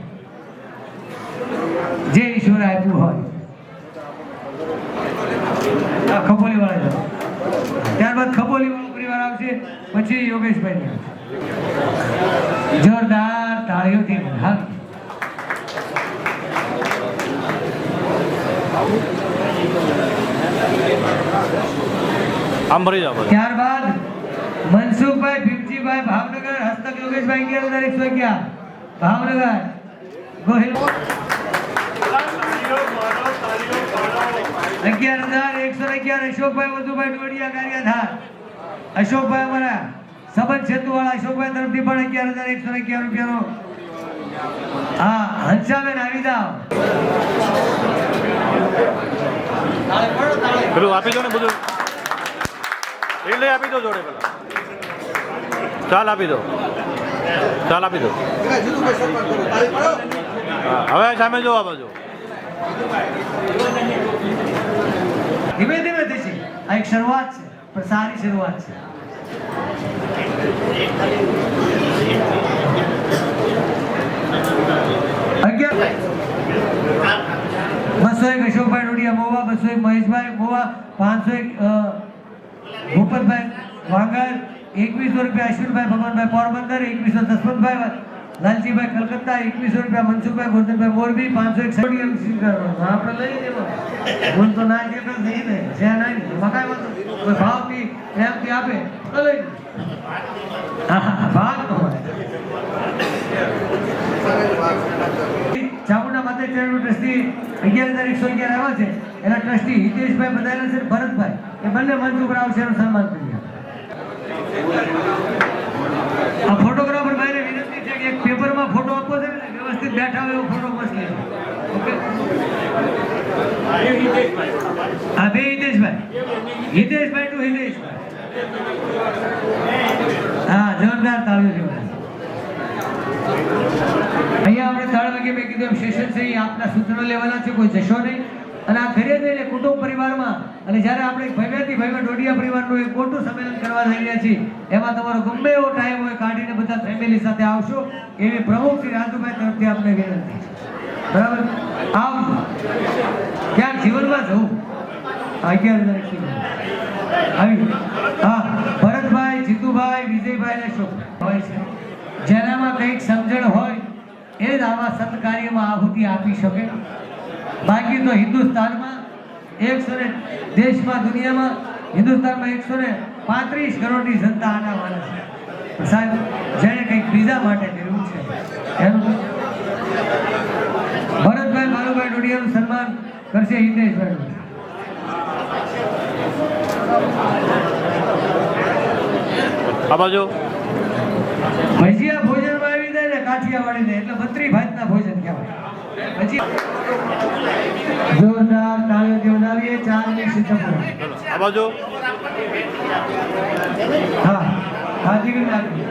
જે ઈશ્વર આપ્યું હોય. ખપોલી વાળા ત્યારબાદ ખપોલી વાળો પરિવાર આવશે પછી યોગેશભાઈ જોરદાર તાળીઓથી વધાવી. આમ ભરી જાઓ. ત્યારબાદ મનસુખભાઈ ભીમજીભાઈ ભાવનગર હસ્તક યોગેશભાઈ 11,111 ભાવનગર ગોહિલ 11,111 અશોકભાઈ વધુભાઈ ડોડિયા કાર્યધાર. અશોકભાઈ અમારા સંબંધ સેતુવાળા અશોકભાઈ તરફથી પણ 11,111 રૂપિયાનો હા હંસાબેન આવી જાઓ. પેલું આપી દો ને બધું એ લઈ આપી દો જોડે પેલા. ચાલ આપી દો હા હવે સામે જો આ બાજુ. ધીમે ધીમે થશે. આ એક શરૂઆત છે પણ સારી શરૂઆત છે. બસો એક અશોકભાઈ ડોડિયા મોવા. 201 મહેશભાઈ મોવા. 501 ભૂપતભાઈ વાંગર. 2100 રૂપિયા અશ્વિનભાઈ ભગવાનભાઈ પોરબંદર. 2100 જસવંતભાઈ લાલજીભાઈ કલકત્તા. 2100 રૂપિયા મનસુખભાઈ ગોરધનભાઈ મોરબી. 501 સોડિયમ આપણે લઈ લેવા હું તો ના કે નહીં ને જ્યાં નહીં મકાઈમાં તો કોઈ ભાવથી પ્રેમથી આપે તો લઈ ભાગ ન હોય. ચામુંડા માતા ચેરિટેબલ ટ્રસ્ટી 11,111 આવ્યા છે. એના ટ્રસ્ટી હિતેશભાઈ બધાયેલા છે ભરતભાઈ એ બંને મંચ ઉપર આવશે એનું સન્માન કરીએ. આ ફોટોગ્રાફર ભાઈને વિનંતી છે કે એક પેપરમાં ફોટો આપવો છે ને વ્યવસ્થિત બેઠા હોય એવો ફોટો મસ્ત લેજો. ઓકે હા બે હિતેશભાઈ ટુ હિતેશભાઈ હા જોરદાર તાળીઓ. અહીંયા આપણે 3 વાગે મેં કીધું એમ સેશન છે એ આપના સૂચનો લેવાના છે. કોઈ જશો નહીં અને આ ઘરે જઈને કુટુંબ પરિવારમાં અને જ્યારે આપણે ભવ્યથી ભવ્ય ડોડિયા પરિવારનું એક મોટું સંમેલન કરવા જઈ રહ્યા છીએ એમાં તમારો ગમે એવો ટાઈમ હોય કાઢીને બધા ફેમિલી સાથે આવશો એવી પ્રમુખ શ્રી રાજુભાઈ તરફથી આપને વિનંતી છે. બરાબર આવજો. ક્યાંક જીવનમાં જવું 11,111 આવી હા ભરતભાઈ જીતુભાઈ વિજયભાઈ અને અશોકભાઈ હોય છે. જેનામાં કંઈક સમજણ હોય એ જ આવા સત્કાર્યમાં આહુતિ આપી શકે. બાકી તો હિન્દુસ્તાનમાં દેશમાં દુનિયામાં હિન્દુસ્તાનમાં 135 કરોડની જનતા આના માને છે. સાહેબ જેણે કંઈક બીજા માટે કર્યું છે એનું લાગણીઓનું સન્માન કરશે હિતેશભાઈ. આ બાજુ ભજીયા ભોજનમાં આવી જાય ને કાઠિયાવાડીને એટલે 32 ભાતના ભોજન કહેવાય. જોરદાર તાળીઓ બનાવીએ 4 મિનિટ સિદ્ધપુરા. આ બાજુ હા હાજી નાખી.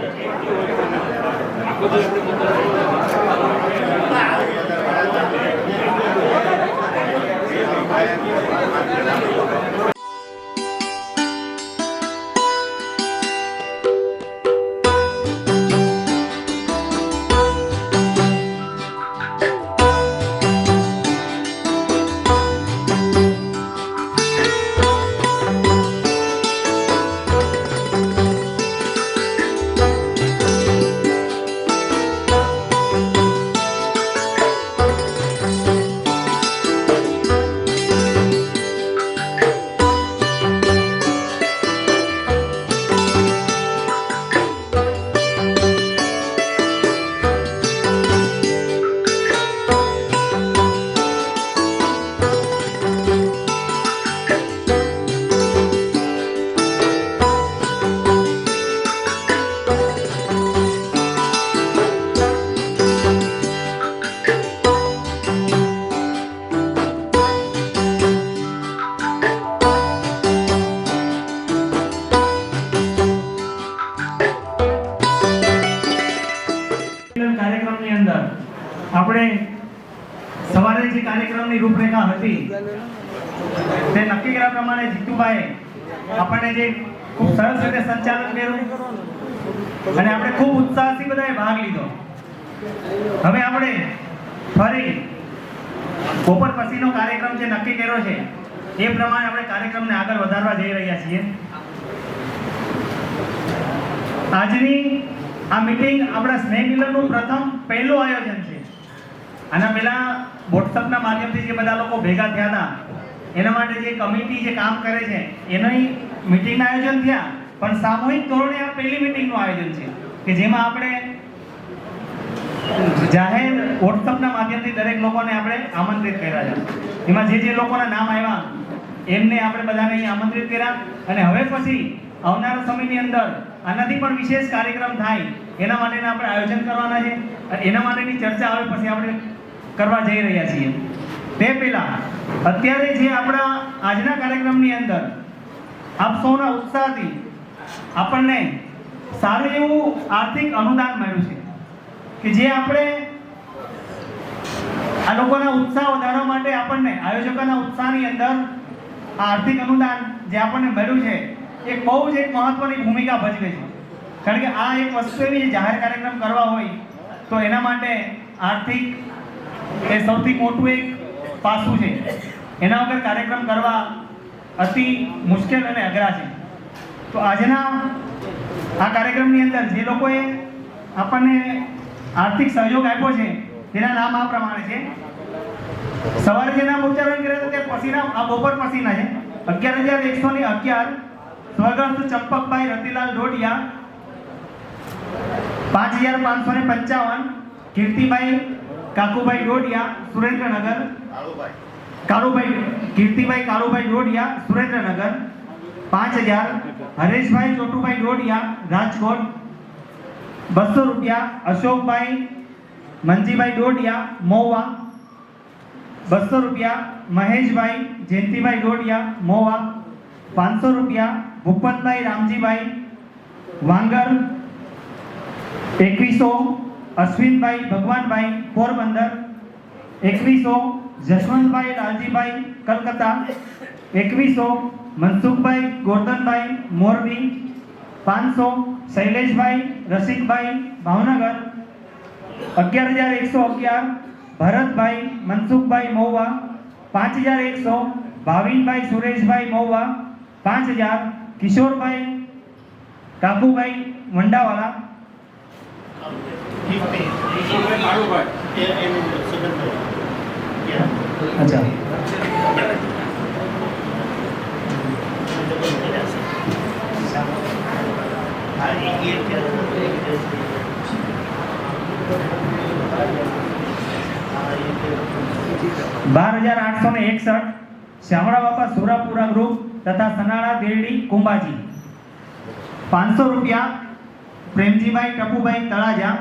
કાર્યક્રમની અંદર આપણે સવારે જે કાર્યક્રમની રૂપરેખા હતી તે નક્કી કર્યા પ્રમાણે જીતુભાઈ આપણને જે ખૂબ સરસ રીતે સંચાલન કર્યું અને આપણે ખૂબ ઉત્સાહથી બધાએ ભાગ લીધો. હવે આપણે ફરી બપોર પછીનો કાર્યક્રમ જે નક્કી કર્યો છે એ પ્રમાણે આપણે કાર્યક્રમને આગળ વધારવા જઈ રહ્યા છીએ. આજની આ મીટિંગ આપણા સ્નેહ મિલનનું પહેલું આયોજન છે. આના પહેલા વોટ્સઅપના માધ્યમથી જે બધા લોકો ભેગા થયા હતા એના માટે જે કમિટી જે કામ કરે છે એની મીટિંગના આયોજન થયા, પણ સામૂહિક ધોરણે આ પહેલી મીટિંગનું આયોજન છે કે જેમાં આપણે જાહેર વોટ્સઅપના માધ્યમથી દરેક લોકોને આપણે આમંત્રિત કર્યા છે. એમાં જે લોકોના નામ આવ્યા એમને આપણે બધાને અહીં આમંત્રિત કર્યા અને હવે પછી આવનારા સમયની અંદર આનાથી પણ વિશેષ કાર્યક્રમ થાય એના માટેના આપણે આયોજન કરવાના છે. એના માટેની ચર્ચા હવે પછી આપણે કરવા જઈ રહ્યા છીએ. તે પહેલા અત્યારે જે આપણા આજના કાર્યક્રમની અંદર આપ સૌના ઉત્સાહથી આપણને સારું એવું આર્થિક અનુદાન મળ્યું છે કે જે આપણે આ લોકોના ઉત્સાહ વધારવા માટે આપણને આયોજકોના ઉત્સાહની અંદર આ આર્થિક અનુદાન જે આપણને મળ્યું છે એ બહુ જ એક મહત્વની ભૂમિકા ભજવે છે. કારણ કે આ એક વસ્તુ એવી છે, જાહેર કાર્યક્રમ કરવા હોય તો એના માટે આર્થિક એ સૌથી મોટું એક પાસું છે. એના વગર કાર્યક્રમ કરવા અતિ મુશ્કેલ અને અઘરા છે. તો આજના આ કાર્યક્રમની અંદર જે લોકોએ આપણને આર્થિક સહયોગ આપ્યો છે તેના નામ આ પ્રમાણે છે. સવારે જે નામ ઉચ્ચારણ કર્યા હતા તે પછીના આ બપોર પછીના છે. 11,111 સ્વર્ગસ્થ ચંપકભાઈ રતિલાલ ડોડિયા. 5,555 કીર્તિભાઈ કાકુભાઈ ડોડિયા સુરેન્દ્રનગર. કીર્તિભાઈ કાળુભાઈ ડોડિયા સુરેન્દ્રનગર. 5,000 હરેશભાઈ ચોટુભાઈ ડોડિયા રાજકોટ. 200 રૂપિયા અશોકભાઈ મંજીભાઈ ડોડિયા મહુવા. 200 રૂપિયા મહેશભાઈ જયંતિભાઈ ડોડિયા મહુવા. 500 રૂપિયા ભૂપતભાઈ રામજીભાઈ વાંગર. 2100 અશ્વિનભાઈ ભગવાનભાઈ પોરબંદર. 2100 જશવંતભાઈ લાલજીભાઈ કલકત્તા. 2100 મનસુખભાઈ ગોરધનભાઈ મોરબી. 500 શૈલેષભાઈ રસિકભાઈ ભાવનગર. 11,111 ભરતભાઈ મનસુખભાઈ મહુવા. 5,100 ભાવિનભાઈ સુરેશભાઈ મહુવા. 5,000 કિશોરભાઈ કાકુભાઈ વંડાવાલા. અચ્છા 561 શ્યામળા બાપા સુરાપુરા ગ્રુપ તથા સનાળા દેરડી કુંભાજી. 500 રૂપિયા પ્રેમજીભાઈ ટપુભાઈ તળાજા.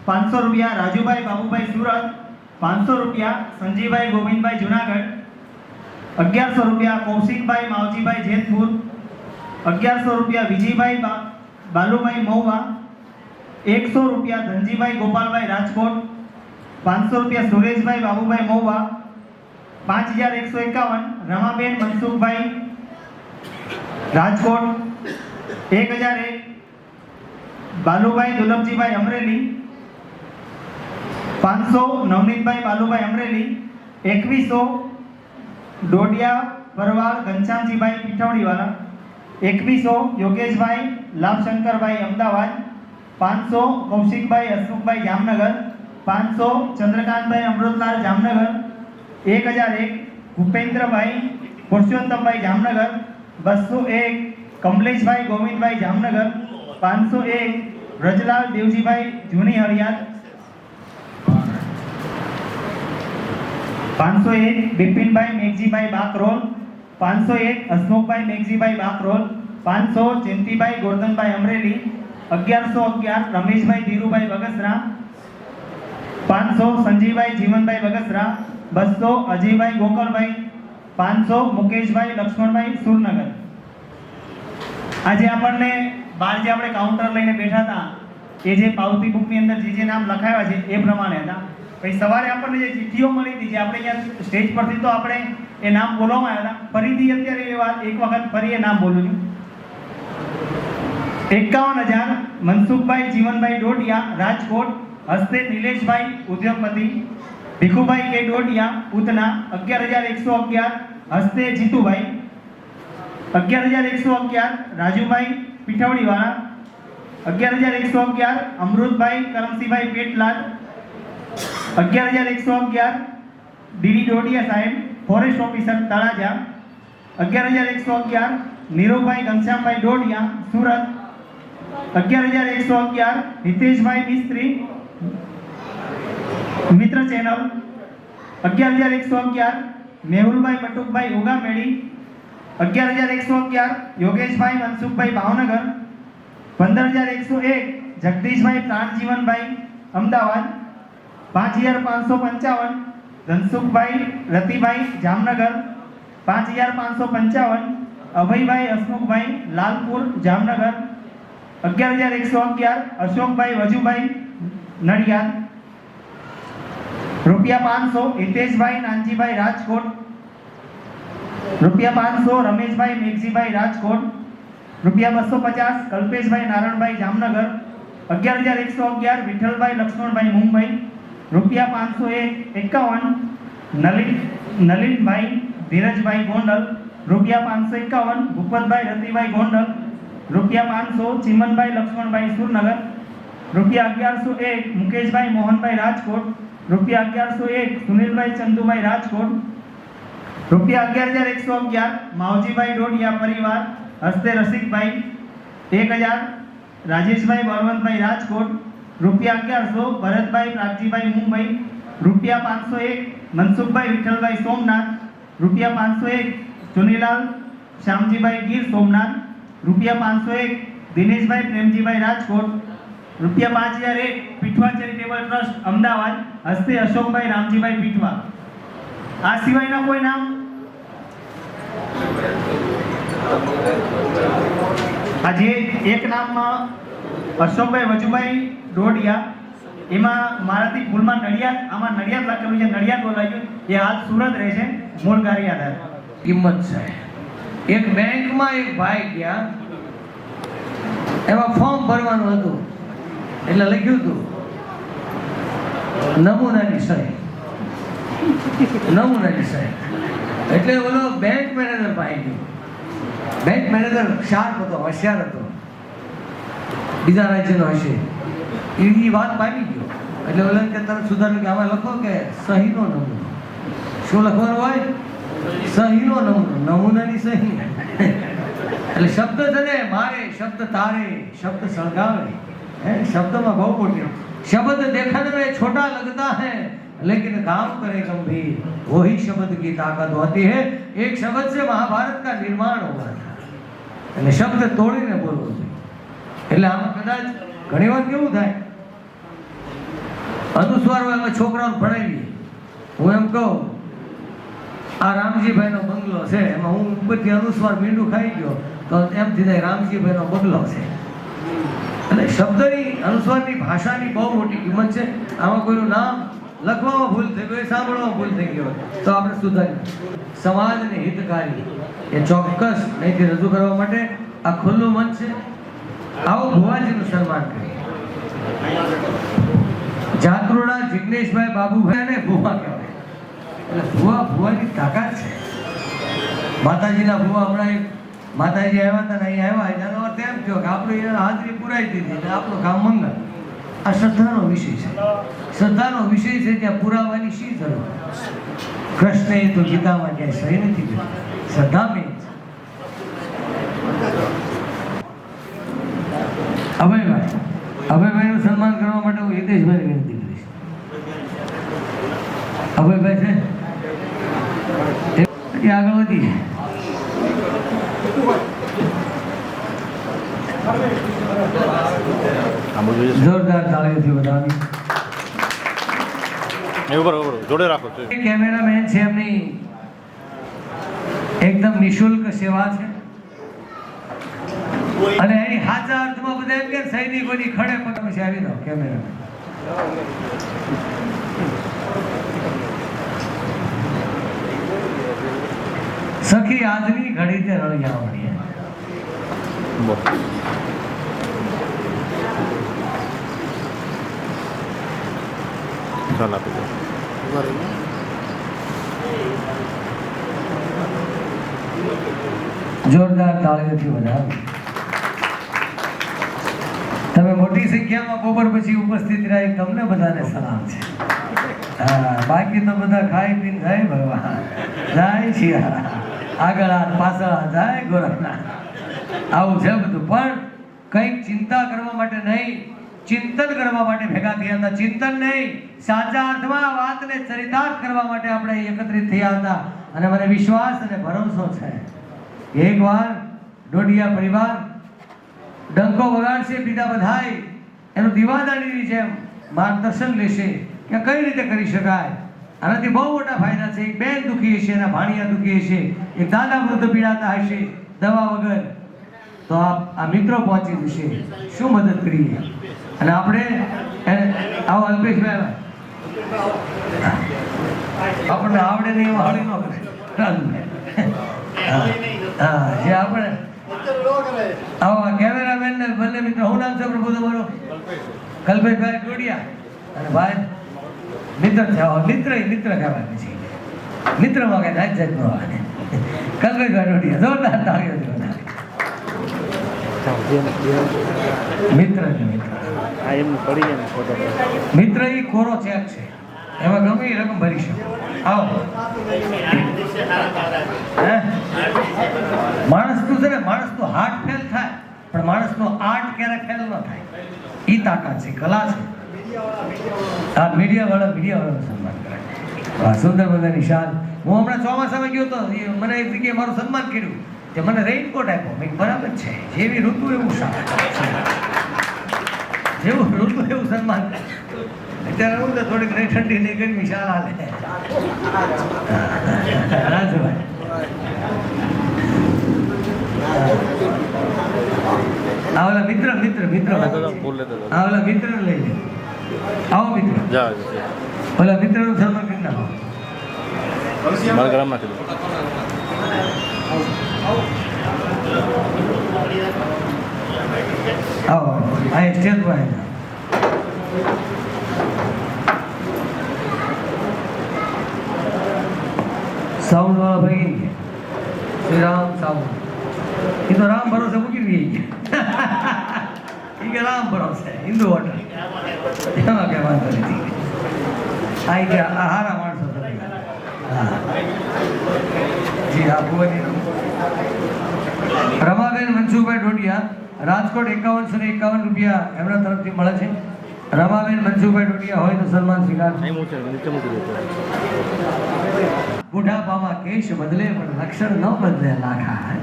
500 રૂપિયા રાજુભાઈ બાબુભાઈ સુરત. 500 રૂપિયા સંજીભાઈ ગોવિંદભાઈ જુનાગઢ. 1100 રૂપિયા કૌશિકભાઈ માવજીભાઈ જેતપુર. 1100 રૂપિયા વિજયભાઈ બાલુભાઈ મહુવા. 100 રૂપિયા ધનજીભાઈ ગોપાલભાઈ રાજકોટ. 500 રૂપિયા સુરેશભાઈ બાબુભાઈ મહુવા. 5151 રમાબેન મનસુખભાઈ રાજકોટ. 1001 બાલુભાઈ દુલભજીભાઈ અમરેલી. 500 નવનીતભાઈ બાલુભાઈ અમરેલી. 2100 ડોડિયા પરવાળ ઘનશ્યામજીભાઈ પીઠવડીવાળા. 2100 યોગેશભાઈ લાભશંકરભાઈ અમદાવાદ. 500 કૌશિકભાઈ હસમુખભાઈ જામનગર. 500 ચંદ્રકાંતભાઈ અમૃતલાલ જામનગર. 1001 ભૂપેન્દ્રભાઈ પુરુષોત્તમભાઈ જામનગર. 201 કમલેશભાઈ ગોવિંદભાઈ જામનગર. 501 વ્રજલાલ દેવજીભાઈ જૂની હળિયાદ. 501 બિપિનભાઈ મેઘજીભાઈ બાકરોલ. 501 હસમુખભાઈ મેઘજીભાઈ બાકરોલ. 500 જયંતિભાઈ ગોરધનભાઈ અમરેલી. 1111 રમેશભાઈ ધીરુભાઈ બગસરા. 500 સંજીવભાઈ જીવનભાઈ બગસરા. 200 અજયભાઈ ગોકળભાઈ. 500 મુકેશભાઈ લક્ષ્મણભાઈ સુરનગર. આજે આપણને બહાર જે આપણે કાઉન્ટર લઈને બેઠા હતા એ જે પાવતી બુકની અંદર જે નામ લખાવ્યા છે એ પ્રમાણે હતા. પછી સવારે આપણને જે ચિઠ્ઠીઓ મળી હતી જે આપણે અહીંયા સ્ટેજ પરથી તો આપણે એ નામ બોલવામાં આવ્યા હતા, ફરીથી અત્યારે એ વાત એક વખત ફરી એ નામ બોલું છું. 51,000 મનસુખભાઈ જીવનભાઈ ડોડિયા રાજકોટ. હસ્તે નિલેશભાઈ ઉદ્યોગપતિ. ભીખુભાઈ કે ડોડિયા ઉધના. 11,111 હસ્તે જીતુભાઈ. 11,111 રાજુભાઈ પીઠવડીવાળા. 11,111 અમૃતભાઈ કરમસિંહભાઈ પેટલાલ. 11,111 ડીડી ડોડિયા સાહેબ ફોરેસ્ટ ઓફિસર તળાજા. 11,111 નીરુભાઈ ઘનશ્યામભાઈ ડોડિયા સુરત. 11,111 હિતેશભાઈ મિસ્ત્રી મિત્ર ચેનલ. 11,111 મેહુલભાઈ બટુકભાઈ ઉગામેડી. 11,111 યોગેશભાઈ મનસુખભાઈ ભાવનગર. 15,101 જગદીશભાઈ પ્રાણજીવનભાઈ અમદાવાદ. 5,555 ધનસુખભાઈ રતિભાઈ જામનગર. 5,555 અભયભાઈ હસમુખભાઈ લાલપુર જામનગર. 11,111 અશોકભાઈ વજુભાઈ નડિયાદ. ₹500 હિતેશભાઈ નાનજીભાઈ રાજકોટ. ₹500 રમેશભાઈ મેઘજીભાઈ રાજકોટ. ₹250 કલ્પેશભાઈ નારણભાઈ જામનગર. 11,111 વિઠ્ઠલભાઈ લક્ષ્મણભાઈ મુંબઈ. ₹551 નલિનભાઈ ધીરજભાઈ ગોંડલ. ₹551 ભૂપતભાઈ રતિભાઈ ગોંડલ. ₹500 ચિમનભાઈ લક્ષ્મણભાઈ સુરનગર. ₹1101 મુકેશભાઈ મોહનભાઈ રાજકોટ. ₹1101 સુનિલભાઈ ચંદુભાઈ રાજકોટ. ₹11,111 માવજીભાઈ ડોડિયા પરિવાર હસ્તે રસિકભાઈ. 1,000 રાજેશભાઈ બળવંતભાઈ રાજકોટ. ₹1100 ભરતભાઈ પ્રાગજીભાઈ મુંબઈ. ₹501 મનસુખભાઈ વિઠ્ઠલભાઈ સોમનાથ. ₹501 ચુનીલાલ શ્યામજીભાઈ ગીર સોમનાથ. ₹501 દિનેશભાઈ પ્રેમજીભાઈ રાજકોટ. ₹5,001 પીઠવા ચેરિટેબલ ટ્રસ્ટ અમદાવાદ હસ્તે અશોકભાઈ રામજીભાઈ પીઠવા. આ સિવાયના કોઈ નામ? આજે એક નામમાં અશોકભાઈ વજુભાઈ ડોડિયા, એમાં મારાથી ભૂલમાં નડિયાદ, આમાં નડિયાદ લખેલું છે, નડિયાદ બોલાયું. એ હાલ સુરત રહે છે, મૂળ ગારિયાધાર. કિંમત સાહેબ, એક બેંકમાં એક ભાઈ ગયા, એમાં ફોર્મ ભરવાનું હતું એટલે લખ્યું હતું નમૂનાની સહી. નમૂનાની સહી એટલે ઓલો બેંક મેનેજર પાસે ગયો. બેંક મેનેજર શાર્પ હતો, હોશિયાર હતો, બીજા રાજ્યનો હશે. એ વાત પામી ગયો એટલે ઓલા કે તરત સુધાર્યું કે આમાં લખો કે સહીનો નમૂનો. શું લખવાનું હોય? સહીનો નમૂનો, નમૂનાની સહી. એટલે શબ્દ છે ને, મારે શબ્દ તારે, શબ્દ સળગાવે. शब्द में बहुत मोटी शब्द देखने में छोटा लगता है लेकिन काम करे गंभीर, वही शब्द की ताकत होती है। एक शब्द से महाभारत का निर्माण हुआ था, એટલે શબ્દ તોડીને બોલવો જોઈએ। એટલે આમાં કદાચ ઘણી વાર કેવું થાય, અનુસ્વારો એમાં છોકરાઓને ભણાવીએ, હું એમ કહું આ રામજીભાઈનો બંગલો છે, એમાં હું ઉપરથી અનુસ્વાર મીંડું ખાઈ ગયો તો એમથી થાય રામજીભાઈનો બંગલો છે। એટલે શબ્દની અનુસ્વારની ભાષાની બહુ મોટી કિંમત છે। આમાં કોઈનું નામ લખવામાં ભૂલ થઈ ગઈ, સાંભળવામાં ભૂલ થઈ ગયો તો આપણે સુધારી। સમાજને હિતકારી એ ચોક્કસ અહીંથી રજૂ કરવા માટે આ ખુલ્લું મંચ છે। આવો ભુવાજીનું સન્માન કરીએ। જાત્રોડા જિગ્નેશભાઈ બાબુભાઈ અને ભુવા કહેવાય, એટલે ભુવાની તાકાત છે। માતાજીના ભુવા હમણાં એક માતાજી આવ્યા હતા ને અહીંયા આવ્યા, એનો અર્થ એમ થયો કે આપણી હાજરી પુરાઈ દીધી એટલે આપણું કામ મંગળ। આ શ્રદ્ધાનો વિષય છે, શ્રદ્ધાનો વિષય છે, ત્યાં પુરાવાની શી જરૂર? કૃષ્ણએ તો ગીતામાં ક્યાંય સહી નથી કરી, શ્રદ્ધા મેં અભયભાઈનું સન્માન કરવા માટે હું હિતેશભાઈ વિનંતી કરીશ। અભયભાઈ છે આગળ વધીએ। જોરદાર તાળીઓથી વધાવી। જોડે રાખો। કેમેરામેન છે, એમની એકદમ નિઃશુલ્ક સેવા છે અને એની સાચા અર્થમાં બધા એમ કે સૈનિકોની ખડે પગ પછી આવી દો કેમેરામેન। સખી આજની ઘડી તે રળિયા વળીએ। ચાલ આપી દો। જોરદાર તાળીઓથી વધાવો। તમે મોટી સંખ્યામાં બપોર પછી ઉપસ્થિત રહ્યા, તમને બધાને સલામ છે। બાકી તો બધા ખાઈ પીને જાય ભગવાન, જાય શિયાળા, આગળ હાથ પાછળ હાથ, જાય ગોરખનાથ। આવું છે બધું, પણ કંઈક ચિંતા કરવા માટે નહીં, ચિંતન કરવા માટે ભેગા થયા હતા। ચિંતન નહીં, સાચા અર્થમાં વાતને ચરિતાર્થ કરવા માટે આપણે એકત્રિત થયા હતા અને મને વિશ્વાસ અને ભરોસો છે એકવાર ડોડિયા પરિવાર ડંકો વગાડશે, બીજા બધાય એનું દીવાદાણીની જેમ માર્ગદર્શન લેશે કે કઈ રીતે કરી શકાય। આનાથી બહુ મોટા ફાયદા છે। એક બેન દુખી હશે, એના ભાણિયા દુખી હશે, એક દાદા વૃદ્ધ પીડાતા હશે દવા વગર, તો આ મિત્રો પહોંચી જશે, શું મદદ કરીએ। અને આપણે આવો અલ્પેશભાઈ આપણને આવડે નહીં એમાં હળી ન કરે, જે આપણે આવો કેમેરામેન ને બંને મિત્રો, હું નામ છે પ્રભુ તમારો? કલ્પેશભાઈ ડોડિયા। અને ભાઈ મિત્ર થયા, મિત્ર કહેવાય, પછી મિત્રમાં કઈ નાચ જાત ન આવે। કલ્પેશભાઈ ડોડિયા, જોરદાર તાળીઓ। મિત્ર એ કોરો ચેક છે, એમાં ગમે એ રકમ ભરી શકો। આવો માણસનું છે ને, માણસનો હાર્ટ ફેલ થાય પણ માણસનો આર્ટ ક્યારે ફેલ ન થાય, એ તાકાત છે, કલા છે। આ મીડિયાવાળાનું સન્માન કરાય। સુંદર મજાની શાલ। હું હમણાં ચોમાસામાં ગયો તો મને એક જગ્યાએ મારું સન્માન કર્યું, તે મને રેઇનકોટ આપ્યો, મેં બરાબર છે, જેવી ઋતુ એવું શાલ, જેવું ઋતુ એવું સન્માન। અત્યારે હું તો થોડીક નહીં ઠંડી નહીં ગરમી શાલ હાલે। રાજુભાઈ આવલા મિત્ર આવલા મિત્ર લઈ લે, આવો મિત્ર, ઓલા મિત્રનું સન્માન કરી નાખો। આવો આ સ્ટેજ પર સાઉન્ડ વાળા ભાઈ શ્રી રામ સાઉન્ડ, એ તો રામ ભરોસે મૂકી દઈએ, એ કે રામ ભરોસે હિન્દુ હોટલ, એમાં કઈ વાંધો નથી। આ કે હારા માણસો જી આ ભુવની રમાબેન મનસુખભાઈ ડોડિયા, રાજકોટ 5151 રૂપિયા એમના તરફથી મળે છે। રમાબેન મનસુખભાઈ ટોટિયા હોય તો સન્માન સ્વીકાર. અહીં મૂકે નીચે મૂકી દેતો. બુઢાપામાં કેશ બદલે પણ લક્ષણ ન બદલે લાખા.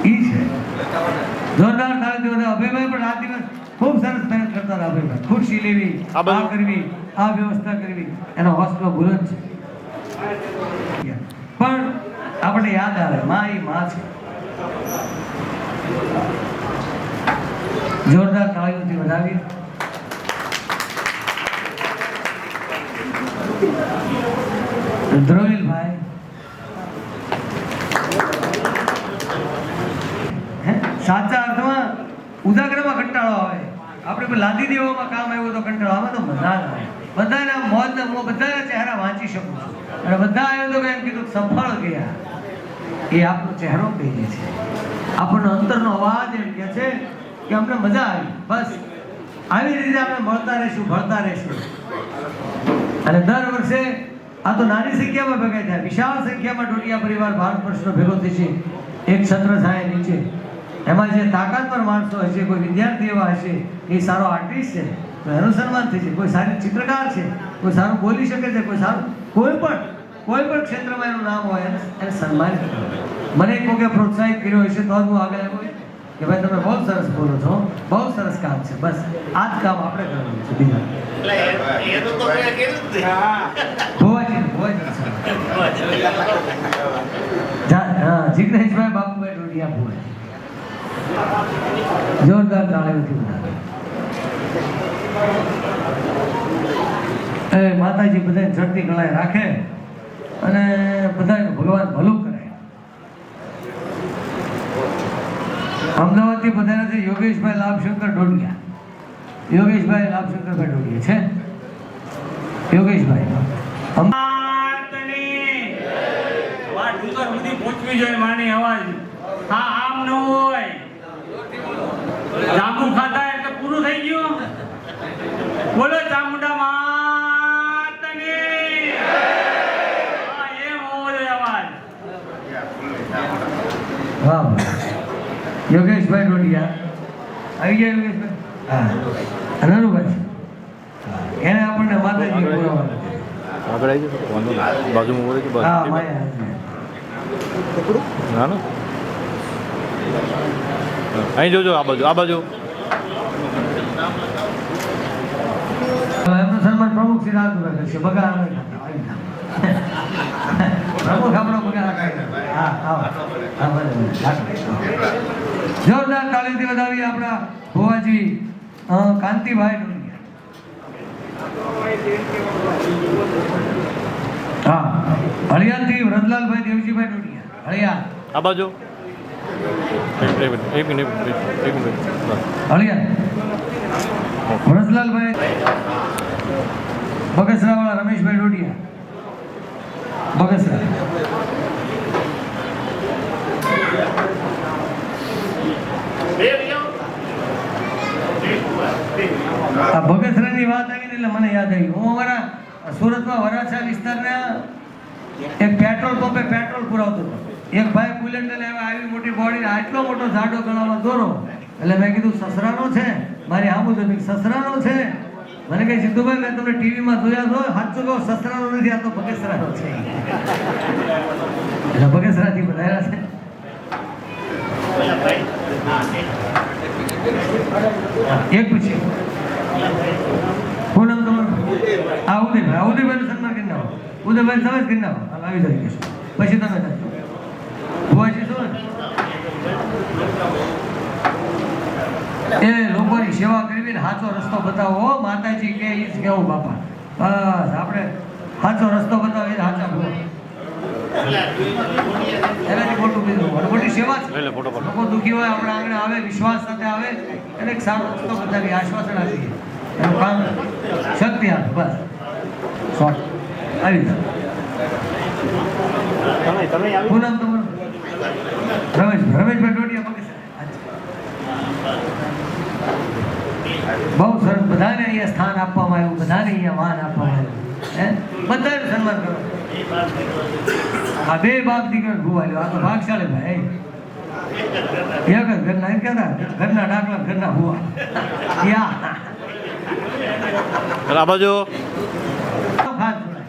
ઈ છે જોરદાર તાળીઓ બધા. અભયભાઈ પણ રાત દિવસ ખૂબ સરસ મહેનત કરતા હતા. અભયભાઈ ખુરશી લેવી, આ બધું. આ કરવી, આ વ્યવસ્થા કરવી, એનો હોસલો બુલંદ છે. પણ આપણે યાદ આવે માં ઈ માં છે. જોરદાર તાળીઓથી વધાવી. ધ્રુવીલભાઈ સાચા અર્થમાં ઉજાગરામાં કંટાળો આવે. આપણે કોઈ લાદી દેવામાં કામ આવ્યું તો કંટાળો. આમાં તો મજા આવે. બધાના મોજના મોં, બધાના ચહેરા વાંચી શકું છું. અને બધા આવ્યો તો એમ કીધું સફળ ગયા. એ આપણો ચહેરો કહીએ છે, આપણો અંતરનો અવાજ એમ કહે છે કે અમને મજા આવી. બસ આવી રીતે આપણે મળતા રહીશું, ભળતા રહીશું. અને દર વર્ષે આ તો નાની સંખ્યામાં ભેગા થાય, વિશાળ સંખ્યામાં ટોટિયા પરિવાર ભારત વર્ષનો ભેગો થશે એક છત્ર છાયા નીચે. એમાં જે તાકાતવર માણસો હશે, કોઈ વિદ્યાર્થી એવા હશે, એ સારો આર્ટિસ્ટ છે તો એનું સન્માન થશે. કોઈ સારી ચિત્રકાર છે, કોઈ સારું બોલી શકે છે, કોઈ સારું કોઈ પણ ક્ષેત્રમાં એનું નામ હોય એને સન્માનિત કરો. મને કોકે પ્રોત્સાહિત કર્યો હશે તો હું આગળ આવ્યો કે ભાઈ તમે બહુ સરસ બોલો છો, બહુ સરસ કામ છે. બસ આ જ કામ આપણે કરવાનું છે. બીજું જિગ્નેશભાઈ બાબુભાઈ ટોટિયા ભુવાજી જોરદાર તાળીઓથી વધારે. માતાજી બધાને ચડતી કળાએ રાખે અને બધાને ભગવાન ભલું કરે. અમદાવાદથી બધાના છે યોગેશભાઈ લાભશંકર ડોડિયા. યોગેશભાઈ લાભશંકરભાઈ ડોડિયા છે. યોગેશભાઈ પહોંચવી જોઈએ માની અવાજ. હા આમ ન હોય. જાંબુ ખાધા એટલે પૂરું થઈ ગયું. બોલો ચામુંડા માતની. હા એમ હોવો જોઈએ અવાજ. વાહ યોગેશભાઈ ડોડિયા આવી ગયા. યોગેશભાઈ હા અનરુભાઈ એને આપણને માતાજી બોલાવવાનું. આગળ આવી જશે વાંધો નહીં. બાજુમાં બોલે કે હા બાજુ માયા ના ના અહીં જોજો. આ બાજુ એમનું સન્માન પ્રમુખ શ્રી રાજુભાઈ કરશે. બગા પ્રમુખ આપણો બગા હા આવો. જોરદાર તાળીથી વધાવી આપણા ભુવાજી કાંતિભાઈ ડોડિયા. હા હળિયાલથી વ્રજલાલભાઈ દેવજીભાઈ ડોડિયા. હળિયાલ આ બાજુ. એક મિનિટ. હળિયાલ વ્રજલાલભાઈ બગસરાવાળા રમેશભાઈ ડોડિયા. બગસરા આ બગસરાની વાત આવી એટલે મને યાદ આવી. હું અમારા સુરતમાં વરાછા વિસ્તારના એક પેટ્રોલ પંપે પેટ્રોલ પુરાવતો હતો. એક ભાઈ બુલેટ લઈને આવી મોટી બોડી, આટલો મોટો ઝાડો ગળામાં દોરો. એટલે મેં કીધું સસરાનો છે. મારી આમ જ સસરાનો છે. મને કહે સિદ્ધુભાઈ મેં તમને ટીવીમાં જોયા છો, સાચું કહો સસરાનો નથી, આ તો બગસરાનો છે. એટલે બગસરાથી વધાર્યા છે. એક પૂછ્યું શું નામ તમારું? આ ઉદયભાઈ. ઉદયભાઈનું સન્માન કરી નાખો. ઉદયભાઈ તમે જ કરી નાખો. આવી જાય કહેશો પછી તમે ભુવાજી શું એ લોકોની સેવા કરવી ને સાચો રસ્તો બતાવો. માતાજી કે એ જ કેવું બાપા. બસ આપણે સાચો રસ્તો બતાવો એ સાચા ભુવા. એનાથી મોટું બીજું મોટી સેવા છે. લોકો દુઃખી હોય આપણા આંગણે આવે, વિશ્વાસ સાથે આવે એને એક સારો રસ્તો બતાવી, આશ્વાસન આપીએ, એનું કામ શક્તિ આપે. બસ શોર્ટ આવી જાય. શું નામ તમારું? રમેશભાઈ ડોડિયા. બહુ સરસ. બધાને અહીંયા સ્થાન આપવામાં આવ્યું, બધાને અહીંયા માન આપવામાં આવ્યું. બધાને સન્માન કરો. આ બે બાપ દીકરા ભુવાલ્યો. આ તો ભાગશાળી ભાઈ. એક જ ઘરના એમ કહેતા ઘરના ડાકલા ઘરના ભુવા. અને આ બાજુ ખાસ જોડાય,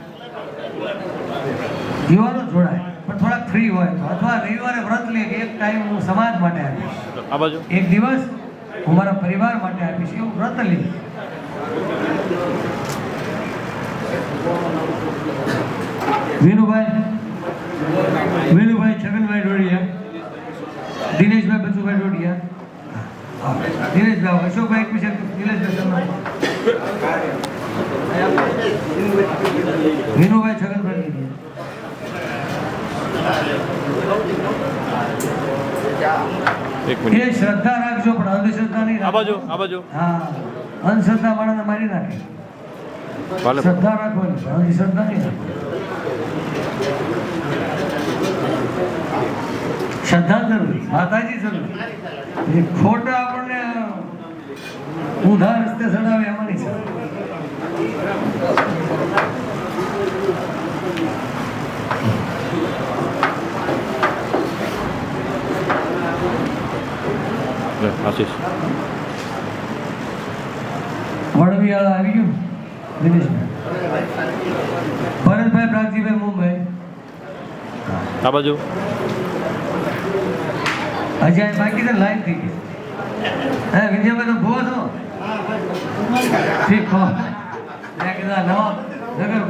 યુવાનો જોડાય પણ થોડાક ફ્રી હોય તો, અથવા રવિવારે વ્રત લે કે એક ટાઈમ હું સમાજ માટે આપીશ, આ બાજુ એક દિવસ હું મારા પરિવાર માટે આપીશ, એવું વ્રત લે. વિનુભાઈ છગનભાઈ ડોડિયા, દિનેશભાઈ બચુભાઈ ડોડિયા, દિનેશભાઈ અશોકભાઈ એકવીસ નિલેશભાઈ વિનુભાઈ છગનભાઈ એક મિનિટ એ શ્રદ્ધા રાખજો પણ અંધશ્રદ્ધા નહીં આ બાજુ આ બાજુ હા, અંધશ્રદ્ધા માણસને મારી નાખે. ભલે શ્રદ્ધા રાખવાની પણ અંધશ્રદ્ધા નહીં રાખવાની. શ્રદ્ધા જરૂરી, માતાજી જરૂરી. એ ખોટા આપણને ઊંધા રસ્તે ચડાવે એમાં નહીં ચાલે. લે, આશીષ વડવિયાળા આવી ગયું દિનેશભાઈ, ભરતભાઈ પ્રાગજીભાઈ મુંબઈ, આ બાજુ અજય બાકી તો લાઈન થઈ ગઈ. હે વિજયભાઈ તો ભૂવો છો ઠીક હો, મેં કીધું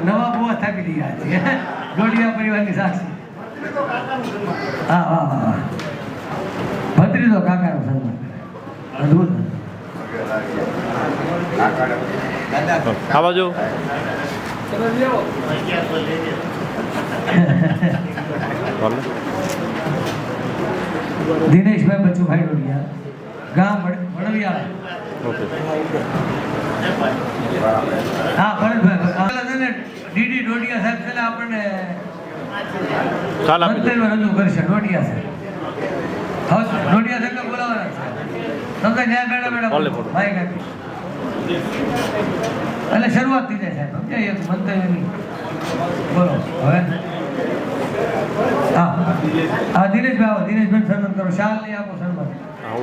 નવા ભૂવા થાપી દીધા છે ડોડિયા પરિવારની સાક્ષી. હા વાહ વાહ વાહ, ભત્રીજો કાકાનો સન્માન અદભુત. આ બાજુ ભલે દિનેશભાઈ બચુભાઈ ડોડિયા, ગામ વડવિયાળા. ઓકે હા ભરતભાઈ ડીડી ડોડિયા સાહેબ પેલા આપણને ચાલ આપી દો મંત્રીમાં રજૂ કરશે. ડોડિયા સાહેબ હવે ડોડિયા સાહેબને બોલાવવાના છે. તમને ન્યાય બેઠા ભલે, બેઠા ભલે. ભાઈ કાપી એટલે શરૂઆત થઈ જાય સાહેબ, સમજાય એક મંતવ્યની. બોલો હવે. હા હા દિનેશભાઈ આવો, દિનેશભાઈ સન્માન કરો, શાલ નહીં આપો સન્માન.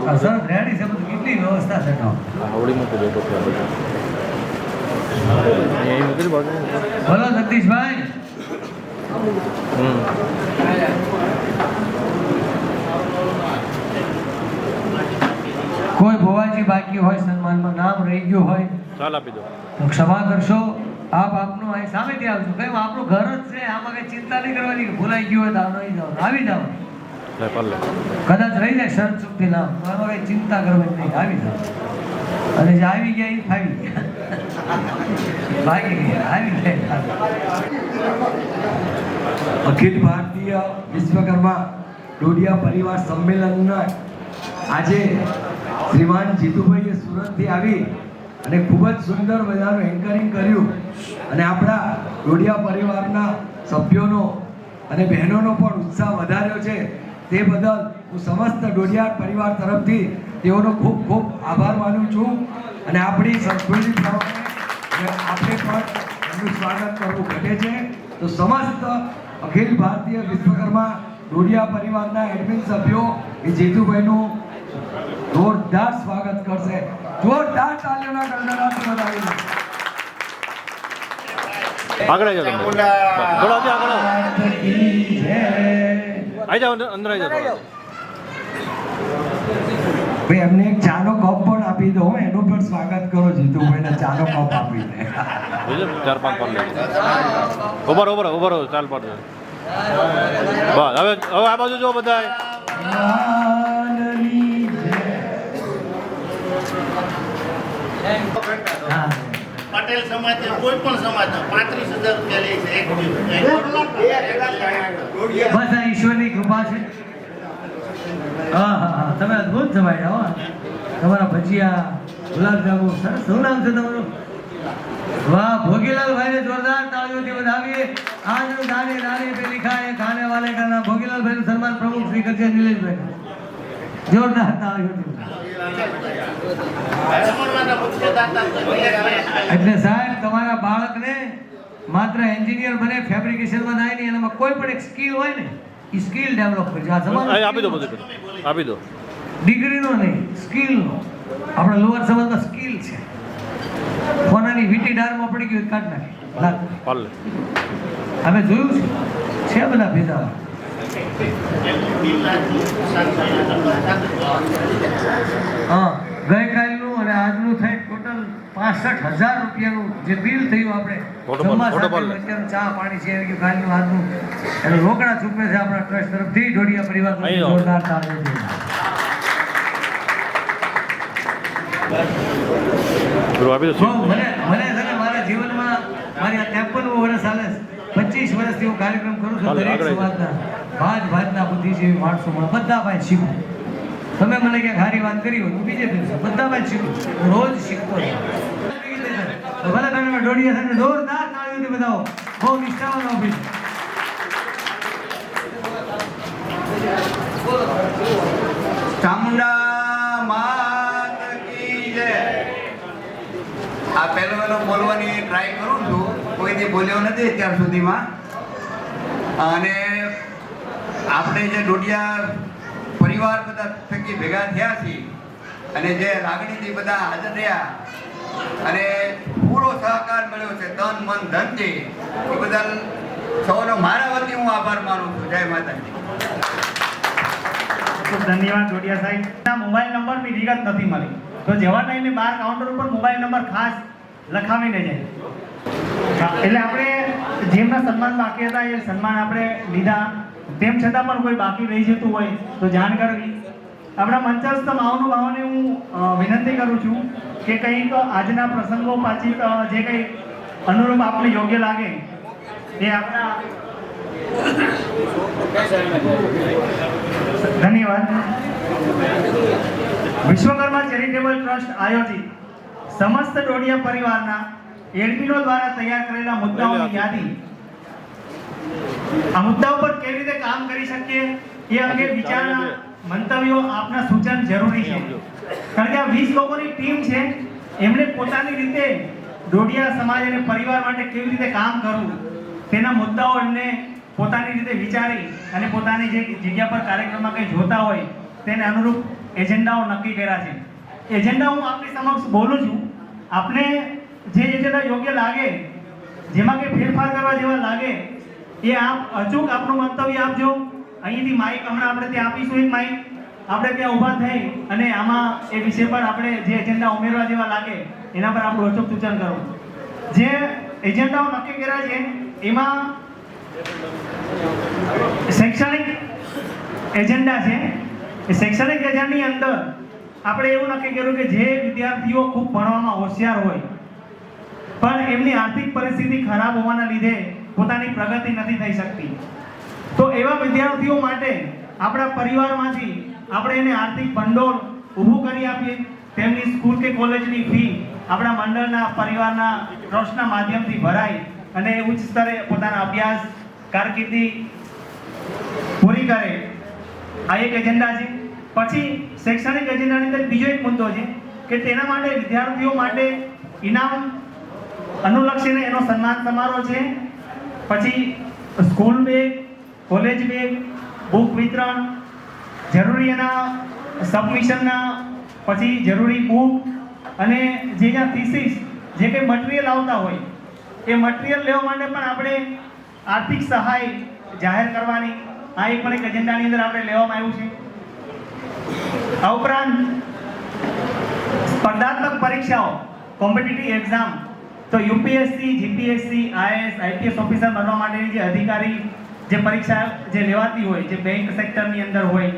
હા સર રેડી છે બધું, કેટલી વ્યવસ્થા છે કામ. આવડી મૂકી દો ટોપી આ બાજુ અહીં મૂકી દો બાજુ બોલો જગદીશભાઈ. કોઈ ભોવાજી બાકી હોય સન્માનમાં, નામ રહી ગયું હોય ચાલ આપી દો તો ક્ષમા કરશો. આપ આપનું અહીં સામેથી આવજો, કેમ આપણું ઘર જ છે, આમાં કઈ ચિંતા નહીં કરવાની કે ભૂલાઈ ગયું હોય તો નહીં જવાનું, આવી જાવ. લે પલ્લે કદાચ રહી જાય શરત ચૂકતી નામ તો એમાં કઈ ચિંતા કરવાની નહીં, આવી જાવ. અને જે આવી ગયા એ ફાવી ગયા, ભાગી ગયા, આવી ગયા. અખિલ ભારતીય વિશ્વકર્મા ડોડિયા પરિવાર સંમેલનના આજે શ્રીમાન જીતુભાઈએ સુરતથી આવી અને ખૂબ જ સુંદર મજાનું એન્કરિંગ કર્યું અને આપણા ડોડિયા પરિવારના સભ્યોનો અને બહેનોનો પણ ઉત્સાહ વધાર્યો છે. તે બદલ હું સમસ્ત ડોડિયા પરિવાર તરફથી તેઓનો ખૂબ ખૂબ આભાર માનું છું. અને આપણી સંસ્કૃતિ પ્રમાણે આપણે પણ એમનું સ્વાગત કરવું ઘટે છે. તો સમસ્ત અખિલ ભારતીય વિશ્વકર્મા ડોડિયા પરિવારના એડમિન સભ્યો એ જીતુભાઈનું જોરદાર સ્વાગત કરશે. જોરદાર તાલીઓના ગણગણાટ વધાવી આગળ આવી જાઓ તમે થોડા હજી આગળ આવો. આવી જાઓ અંદર આવી જાઓ ભાઈ એમને એક ચાનો કપ પણ આપી દો, એનું પણ સ્વાગત કરો જીતુભાઈને, ચાનો કપ આપી દે. બીજું 4-5 પર લઈ ઉભા રહો ચાલ પર બસ હવે આ બાજુ જો બધા પટેલ સમાજ કોઈ પણ સમાજના 35,000 રૂપિયા લે છે એક દિવસ. બસ આ ઈશ્વરની કૃપા છે. હા હા હા, તમે અદભુત જમાઈ હો. તમારા ભજીયા, ગુલાબજાંબુ સરસ. શું નામ છે તમારું? વાહ, ભોગીલાલ ભાઈને જોરદાર તાળીઓથી વધાવીએ. આજનું દાને દાને पे लिखा है खाने वाले का नाम. ભોગીલાલ ભાઈનું સન્માન પ્રમુખ શ્રી કરશે નિલેશભાઈ. જોરદાર તાળીઓથી. જમણવારના મુખ્ય દાતા નિલેશભાઈ. એટલે સાહેબ તમારા બાળકને માત્ર એન્જિનિયર બને, ફેબ્રિકેશનમાં થાય નહીં, એનામાં કોઈ પણ એક સ્કિલ હોય ને એ સ્કિલ ડેવલપ કરજો. આ સમાજ આપી દો બધું આપી દો. ડિગ્રીનો નહીં, સ્કિલનો. આપણા લોઅર સમાજમાં સ્કિલ છે. ફોનાની વીંટી ડાળમાં પડી ગયું કાઢ નાખે લાગ. પાલે અમે જોયું છે બધા ભેદા. હા, ગઈકાલનું અને આજનું થઈ ટોટલ 65,000 રૂપિયાનું જે બિલ થયું આપણે ફોટો જમવા ફોટો સાથે પાડ લે. અત્યારે ચા પાણી છે કે કાલનું આજનું એનું રોકડા ચૂકવે છે આપણા ટ્રસ્ટ તરફથી ઢોડિયા પરિવાર તરફથી અહીં આવો. જોરદાર તાળીઓ છે. ગુરુ આપી દો. મને મને છે ને મારા જીવનમાં મારી આ 53 વર્ષ હાલે છે. 25 વર્ષથી હું કાર્યક્રમ કરું છું. ચાલો, દરેક આગળ સમાજના ભાતના બુદ્ધિજીવી માણસો બધા ભાઈ શીખું. તમે મને ક્યાંક સારી વાત કરી હોય હું બીજે દિવસે બધા ભાઈ શીખું. હું રોજ શીખતો છું. ભલે તમે ઢોળિયા સાથે જોરદાર તાળીઓથી બધાઓ બહુ નિષ્ઠાવાન ઓફિસ. ચામુંડા માત કી જય. આ પહેલો બોલવાની ટ્રાય કરું છું, કોઈથી બોલ્યો નથી અત્યાર સુધીમાં. અને આપણે જે ડોડિયા પરિવાર બધા થકી ભેગા થયા છીએ અને જે લાગણીથી બધા હાજર રહ્યા અને પૂરો સહકાર મળ્યો છે તન મન ધનથી, એ બદલ સૌનો મારા વતી હું આભાર માનું છું. જય માતાજી. ખૂબ ધન્યવાદ ડોડિયા સાહેબ. મોબાઈલ નંબરની વિગત નથી મળી, તો જેવા ટાઈમે બાર કાઉન્ટર ઉપર મોબાઈલ નંબર ખાસ લખાવીને જાય. એટલે આપણે જેમના સન્માન બાકી હતા એ સન્માન આપણે લીધા. તેમ છતાં પણ કોઈ બાકી રહી જતું હોય તો જાણ કરવી. આપણા મંચસ્થ મહાનુભાવોને હું વિનંતી કરું છું કે કંઈક આજના પ્રસંગો પાછી જે કંઈ અનુરૂપ આપને યોગ્ય લાગે એ આપણા ધન્યવાદ. વિશ્વકર્મા ચેરિટેબલ ટ્રસ્ટ આયોજિત સમસ્ત ડોડિયા પરિવારના એડમિનો દ્વારા તૈયાર કરેલા મુદ્દાઓની યાદી. આ મુદ્દાઓ પર કેવી રીતે કામ કરી શકીએ એ અંગે વિચારના મંતવ્યો આપના સૂચન જરૂરી છે. કારણ કે આ 20 લોકોની ટીમ છે, એમણે પોતાની રીતે ડોડિયા સમાજ અને પરિવાર માટે કેવી રીતે કામ કરવું તેના મુદ્દાઓ એમને પોતાની રીતે વિચારી અને પોતાની જે જગ્યા પર કાર્યક્રમમાં કંઈ જોતા હોય તેને અનુરૂપ એજન્ડાઓ નક્કી કર્યા છે. એજન્ડા હું આપની સમક્ષ બોલું છું. આપને જે એજન્ડા યોગ્ય લાગે, જેમાં કંઈ ફેરફાર કરવા જેવા લાગે એ આપ અચૂક આપનું મંતવ્ય આપજો. અહીંથી માઇક હમણાં આપણે ત્યાં આપીશું, એક માઇક આપણે ત્યાં ઊભા થઈ અને આમાં એ વિષય પર આપણે જે એજન્ડા ઉમેરવા જેવા લાગે એના પર આપણું અચૂક સૂચન કરો. જે એજન્ડાઓ નક્કી કર્યા છે એમાં શૈક્ષણિક એજન્ડા છે. એ શૈક્ષણિક એજન્ડાની અંદર આપણે એવું નક્કી કર્યું કે જે વિદ્યાર્થીઓ ખૂબ ભણવામાં હોશિયાર હોય પણ એમની આર્થિક પરિસ્થિતિ ખરાબ હોવાના લીધે પોતાની પ્રગતિ નથી થઈ શકતી, તો એવા વિદ્યાર્થીઓ માટે આપણા પરિવારમાંથી આપણે એને આર્થિક ભંડોળ ઊભું કરી આપીએ. તેમની સ્કૂલ કે કોલેજની ફી આપણા મંડળના પરિવારના ટ્રસ્ટના માધ્યમથી ભરાય અને ઉચ્ચ સ્તરે પોતાના અભ્યાસ કારકિર્દી પૂરી કરે. આ એક એજન્ડા છે. પછી શૈક્ષણિક એજન્ડાની અંદર બીજો એક મુદ્દો છે કે તેના માટે વિદ્યાર્થીઓ માટે ઇનામ અનુલક્ષીને એનો સન્માન સમારોહ છે. પછી school bag, college bag, book વિતરણ, જરૂરી એના સબમિશનના પછી જરૂરી બુક અને જે જ્યાં થીસીસ જે કંઈ મટીરિયલ આવતા હોય એ મટીરિયલ લેવા માટે પણ આપણે આર્થિક સહાય જાહેર કરવાની આ એક પણ એક એજન્ડાની અંદર આપણે લેવામાં આવ્યું છે. આ ઉપરાંત સ્પર્ધાત્મક પરીક્ષાઓ, કોમ્પિટિટિવ એક્ઝામ, તો UPSC, GPSC, IAS, IPS officer બનવા માટેની જે અધિકારી જે પરીક્ષા જે લેવાતી હોય, જે બેંક સેક્ટરની અંદર હોય,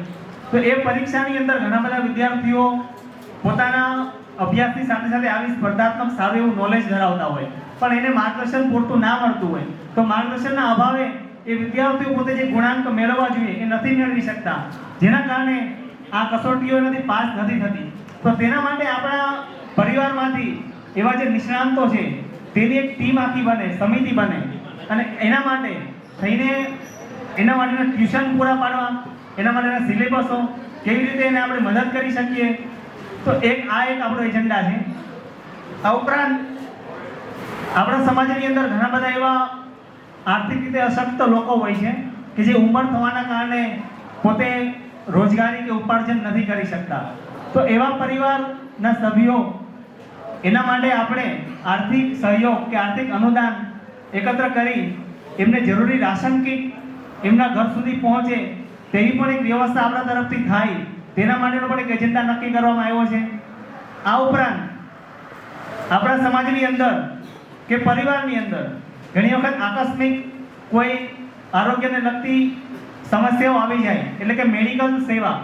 તો એ પરીક્ષાની અંદર ઘણા બધા વિદ્યાર્થીઓ પોતાના અભ્યાસની સાથે સાથે આવી સ્પર્ધાત્મક સારું એવું નોલેજ ધરાવતા હોય પણ એને માર્ગદર્શન પૂરતું ના મળતું હોય, તો માર્ગદર્શનના અભાવે એ વિદ્યાર્થીઓ પોતે જે ગુણાંક મેળવવા જોઈએ એ નથી મેળવી શકતા, જેના કારણે આ કસોટીઓ નથી પાસ નથી થતી. તો તેના માટે આપણા પરિવારમાંથી એવા જે નિષ્ણાંતો છે તેની એક ટીમ આખી બને, સમિતિ બને અને એના માટે થઈને એના માટેના ટ્યુશન પૂરા પાડવા, એના માટેના સિલેબસો કેવી રીતે એને આપણે મદદ કરી શકીએ, તો એક આપણો એજન્ડા છે. આ ઉપરાંત આપણા સમાજની અંદર ઘણા બધા એવા આર્થિક રીતે અશક્ત લોકો હોય છે કે જે ઉંમર થવાના કારણે પોતે રોજગારી કે ઉપાર્જન નથી કરી શકતા. તો એવા પરિવારના સભ્યો એના માટે આપણે આર્થિક સહયોગ કે આર્થિક અનુદાન એકત્ર કરી એમને જરૂરી રાશન કીટ એમના ઘર સુધી પહોંચે તેવી પણ એક વ્યવસ્થા આપણા તરફથી થાય તેના માટેનો પણ એક એજન્ડા નક્કી કરવામાં આવ્યો છે. આ ઉપરાંત આપણા સમાજની અંદર કે પરિવારની અંદર ઘણી વખત આકસ્મિક કોઈ આરોગ્યને લગતી સમસ્યાઓ આવી જાય એટલે કે મેડિકલ સેવા,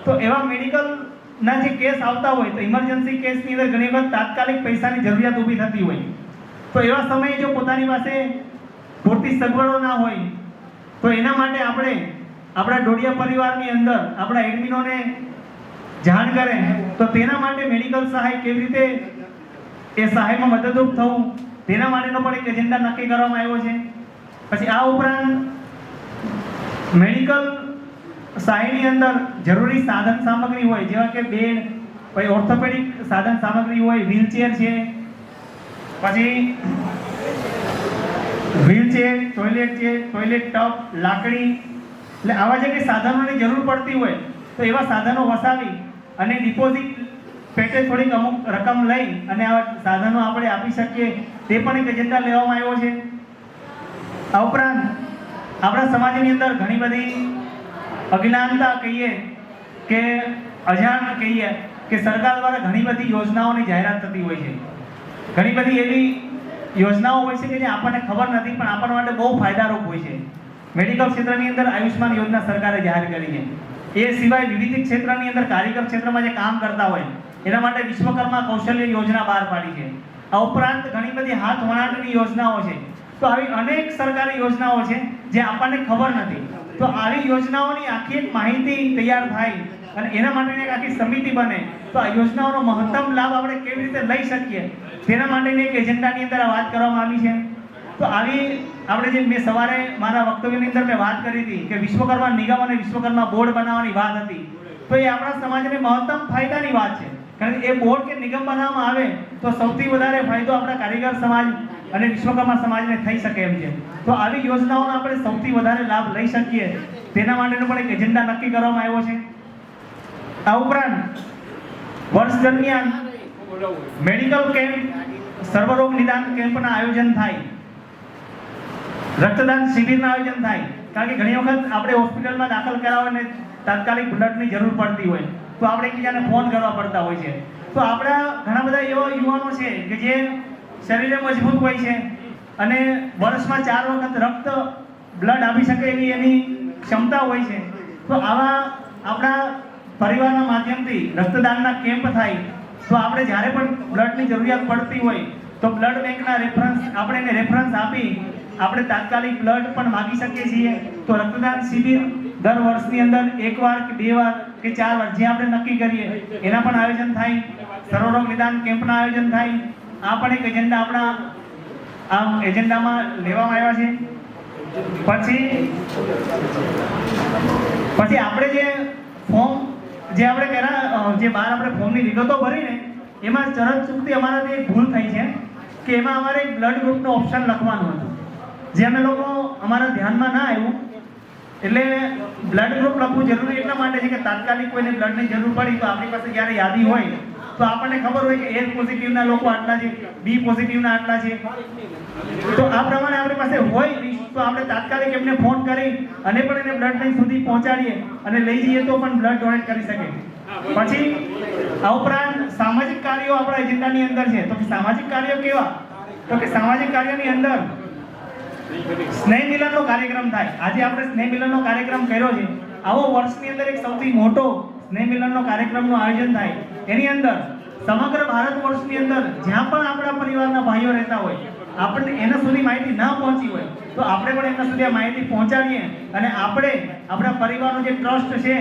તો એવા મેડિકલના જે કેસ આવતા હોય તો ઇમરજન્સી કેસની અંદર ઘણી વખત તાત્કાલિક પૈસાની જરૂરિયાત ઊભી થતી હોય, તો એવા સમયે જો પોતાની પાસે પૂરતી સગવડો ના હોય તો એના માટે આપણે આપણા ડોડિયા પરિવારની અંદર આપણા એડમિનોને જાણ કરે તો તેના માટે મેડિકલ સહાય કેવી રીતે એ સહાયમાં મદદરૂપ થવું તેના માટેનો પણ એક એજન્ડા નક્કી કરવામાં આવ્યો છે. પછી આ ઉપરાંત મેડિકલ સહાયની અંદર જરૂરી સાધન સામગ્રી હોય જેવા કે બેડ, પછી ઓર્થોપેડિક સાધન સામગ્રી હોય, વ્હીલચેર છે, પછી વ્હીલચેર, ટોયલેટ છે, ટોયલેટ ટબ, લાકડી, એટલે આવા જે કંઈ સાધનોની જરૂર પડતી હોય તો એવા સાધનો વસાવી અને ડિપોઝિટ પેટે થોડીક અમુક રકમ લઈ અને આ સાધનો આપણે આપી શકીએ તે પણ એક એજન્ડા લેવામાં આવ્યો છે. આ ઉપરાંત આપણા સમાજની અંદર ઘણી બધી અજ્ઞાનતા કહીએ કે અજાણ કહીએ કે સરકાર દ્વારા ઘણી બધી યોજનાઓની જાહેરાત થતી હોય છે. ઘણી બધી એવી યોજનાઓ હોય છે કે જે આપણને ખબર નથી પણ આપણા માટે બહુ ફાયદારૂપ હોય છે. મેડિકલ ક્ષેત્રની અંદર આયુષ્માન યોજના સરકારે જાહેર કરી છે. એ સિવાય વિવિધ ક્ષેત્રની અંદર કારીગર ક્ષેત્રમાં જે કામ કરતા હોય એના માટે વિશ્વકર્મા કૌશલ્ય યોજના બહાર પાડી છે. આ ઉપરાંત ઘણી બધી હાથ વણાટની યોજનાઓ છે. તો આવી અનેક સરકારી યોજનાઓ છે જે આપણને ખબર નથી. તો આવી યોજનાઓની આખી એક માહિતી તૈયાર થાય અને એના માટેની એક આખી સમિતિ બને તો આ યોજનાઓનો મહત્તમ લાભ આપણે કેવી રીતે લઈ શકીએ તેના માટેની એક એજન્ડાની અંદર વાત કરવામાં આવી છે. તો આવી આપણે જે મેં સવારે મારા વક્તવ્યની અંદર મેં વાત કરી હતી કે વિશ્વકર્મા નિગમ અને વિશ્વકર્મા બોર્ડ બનાવવાની વાત હતી, તો એ આપણા સમાજને મહત્તમ ફાયદાની વાત છે. કારણ કે એ બોર્ડ કે નિગમ બનાવવામાં આવે તો સૌથી વધારે ફાયદો આપણા કારીગર સમાજ અને વિશ્વકર્મા સમાજને થઈ શકે એમ છે. તો આવી યોજનાઓનો આપણે સૌથી વધારે લાભ લઈ શકીએ તેના માટેનો પણ એક એજન્ડા નક્કી કરવામાં આવ્યો છે. આ ઉપરાંત વર્ષ દરમિયાન મેડિકલ કેમ્પ, સર્વરોગ નિદાન કેમ્પના આયોજન થાય, રક્તદાન શિબિરના આયોજન થાય. કારણ કે ઘણી વખત આપણે હોસ્પિટલમાં દાખલ કરાવવા અને તાત્કાલિક બ્લડની જરૂર પડતી હોય તો આપણે એકબીજાને ફોન કરવા પડતા હોય છે. તો આપણા ઘણા બધા એવા યુવાનો છે કે જે શરીરે મજબૂત હોય છે અને વર્ષમાં 4 વખત રક્ત બ્લડ આપી શકે એવી એની ક્ષમતા હોય છે. તો આવા આપણા પરિવારના માધ્યમથી રક્તદાનના કેમ્પ થાય તો આપણે જ્યારે પણ બ્લડની જરૂરિયાત પડતી હોય તો બ્લડ બેંકના આપણે એને રેફરન્સ આપી આપણે તાત્કાલિક બ્લડ પણ માગી શકીએ છીએ. તો રક્તદાન શિબિર દર વર્ષની અંદર 1 વાર કે 2 વાર કે 4 વાર જે આપણે નક્કી કરીએ એના પણ આયોજન થાય. સર્વરોગ નિદાન કેમ્પના આયોજન થાય. આ પણ એક એજન્ડા આપણા આ એજન્ડામાં લેવામાં આવ્યા છે. પછી આપણે જે ફોર્મ જે આપણે જે બહાર આપણે ફોર્મની વિગતો ભરીને એમાં ચરત ચૂકતી અમારાથી એક ભૂલ થઈ છે કે એમાં અમારે એક બ્લડ ગ્રુપનો ઓપ્શન લખવાનું હતું જે અમે લોકો અમારા ધ્યાનમાં ના આવ્યું. એટલે બ્લડ ગ્રુપ લખવું જરૂરી એટલા માટે છે કે તાત્કાલિક કોઈને બ્લડની જરૂર પડી તો આપણી પાસે જ્યારે યાદી હોય તો આપણને ખબર હોય કે A પોઝિટિવના લોકો આટલા છે, B પોઝિટિવના આટલા છે. તો આ પ્રમાણે આપણી પાસે હોય તો આપણે તાત્કાલિક એમને ફોન કરી અને પણ એને બ્લડ બેંક સુધી પહોંચાડીએ અને લઈ જઈએ તો પણ બ્લડ ડોનેટ કરી શકે. પછી આ ઉપરાંત સામાજિક કાર્યો આપણા એજન્ડાની અંદર છે. તો સામાજિક કાર્યો કેવા? તો કે સામાજિક કાર્યની અંદર સ્નેહ મિલનનો કાર્યક્રમ થાય. આજે આપણે સ્નેહ મિલનનો કાર્યક્રમ કર્યો છે. આવો વર્ષની અંદર એક સૌથી મોટો સ્નેહ મિલનનો કાર્યક્રમનું આયોજન થાય. એની અંદર સમગ્ર ભારત વર્ષની અંદર જ્યાં પણ આપણા પરિવારના ભાઈઓ રહેતા હોય આપણને એના સુધી માહિતી ના પહોંચી હોય તો આપણે પણ એમના સુધી આ માહિતી પહોંચાડીએ અને આપણે આપણા પરિવારનો જે ટ્રસ્ટ છે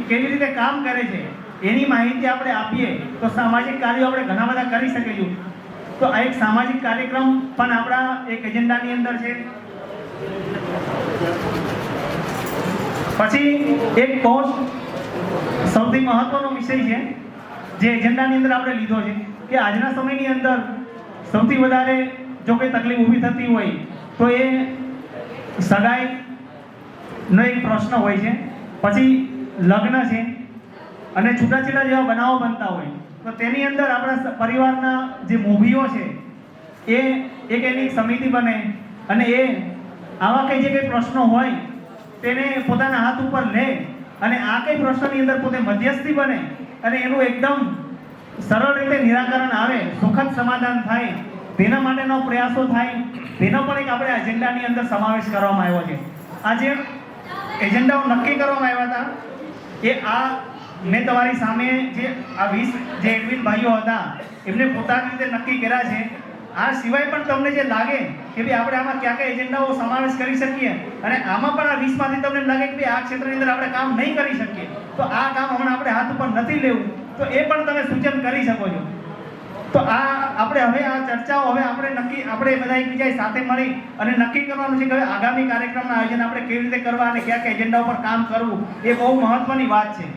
એ કેવી રીતે કામ કરે છે એની માહિતી આપણે આપીએ તો સામાજિક કાર્યો આપણે ઘણા બધા કરી શકીશું. તો આ એક સામાજિક કાર્યક્રમ પણ આપણા એક એજન્ડાની અંદર છે. પછી એક બહુ સૌથી મહત્વનો વિષય છે જે એજન્ડાની અંદર આપણે લીધો છે કે આજના સમયની અંદર સૌથી વધારે જો કોઈ તકલીફ ઊભી થતી હોય તો એ સગાઈનો એક પ્રશ્ન હોય છે. પછી લગ્ન છે અને છૂટાછેડા જેવા બનાવો બનતા હોય તો તેની અંદર આપણા પરિવારના જે મોભીઓ છે એ એક એની સમિતિ બને અને એ આવા કંઈ જે કંઈ પ્રશ્નો હોય તેને પોતાના હાથ ઉપર લે અને આ કંઈ પ્રશ્નની અંદર પોતે મધ્યસ્થી બને અને એનું એકદમ સરળ રીતે નિરાકરણ આવે, સુખદ સમાધાન થાય, તેના માટેનો પ્રયાસો થાય, તેનો પણ એક આપણે એજન્ડાની અંદર સમાવેશ કરવામાં આવ્યો છે. આ જે એજન્ડાઓ નક્કી કરવામાં આવ્યા હતા એ આ મેં તમારી સામે જે આ 20 જે એડમિન ભાઈઓ હતા એમને પોતાની રીતે નક્કી કર્યા છે. આ સિવાય પણ તમને જે લાગે કે ભાઈ આપણે આમાં કયા કયા એજન્ડાઓ સમાવેશ કરી શકીએ અને આમાં પણ આ 20 માંથી તમને લાગે કે ભાઈ આ ક્ષેત્રની અંદર આપણે કામ નહીં કરી શકીએ તો આ કામ હમણાં આપણે હાથ ઉપર નથી લેવું તો એ પણ તમે સૂચન કરી શકો છો. તો આ આપણે હવે આ ચર્ચાઓ હવે આપણે બધા એકબીજા સાથે મળી અને નક્કી કરવાનું છે કે હવે આગામી કાર્યક્રમના આયોજન આપણે કેવી રીતે કરવા અને કયા કયા એજન્ડા ઉપર કામ કરવું એ બહુ મહત્વની વાત છે.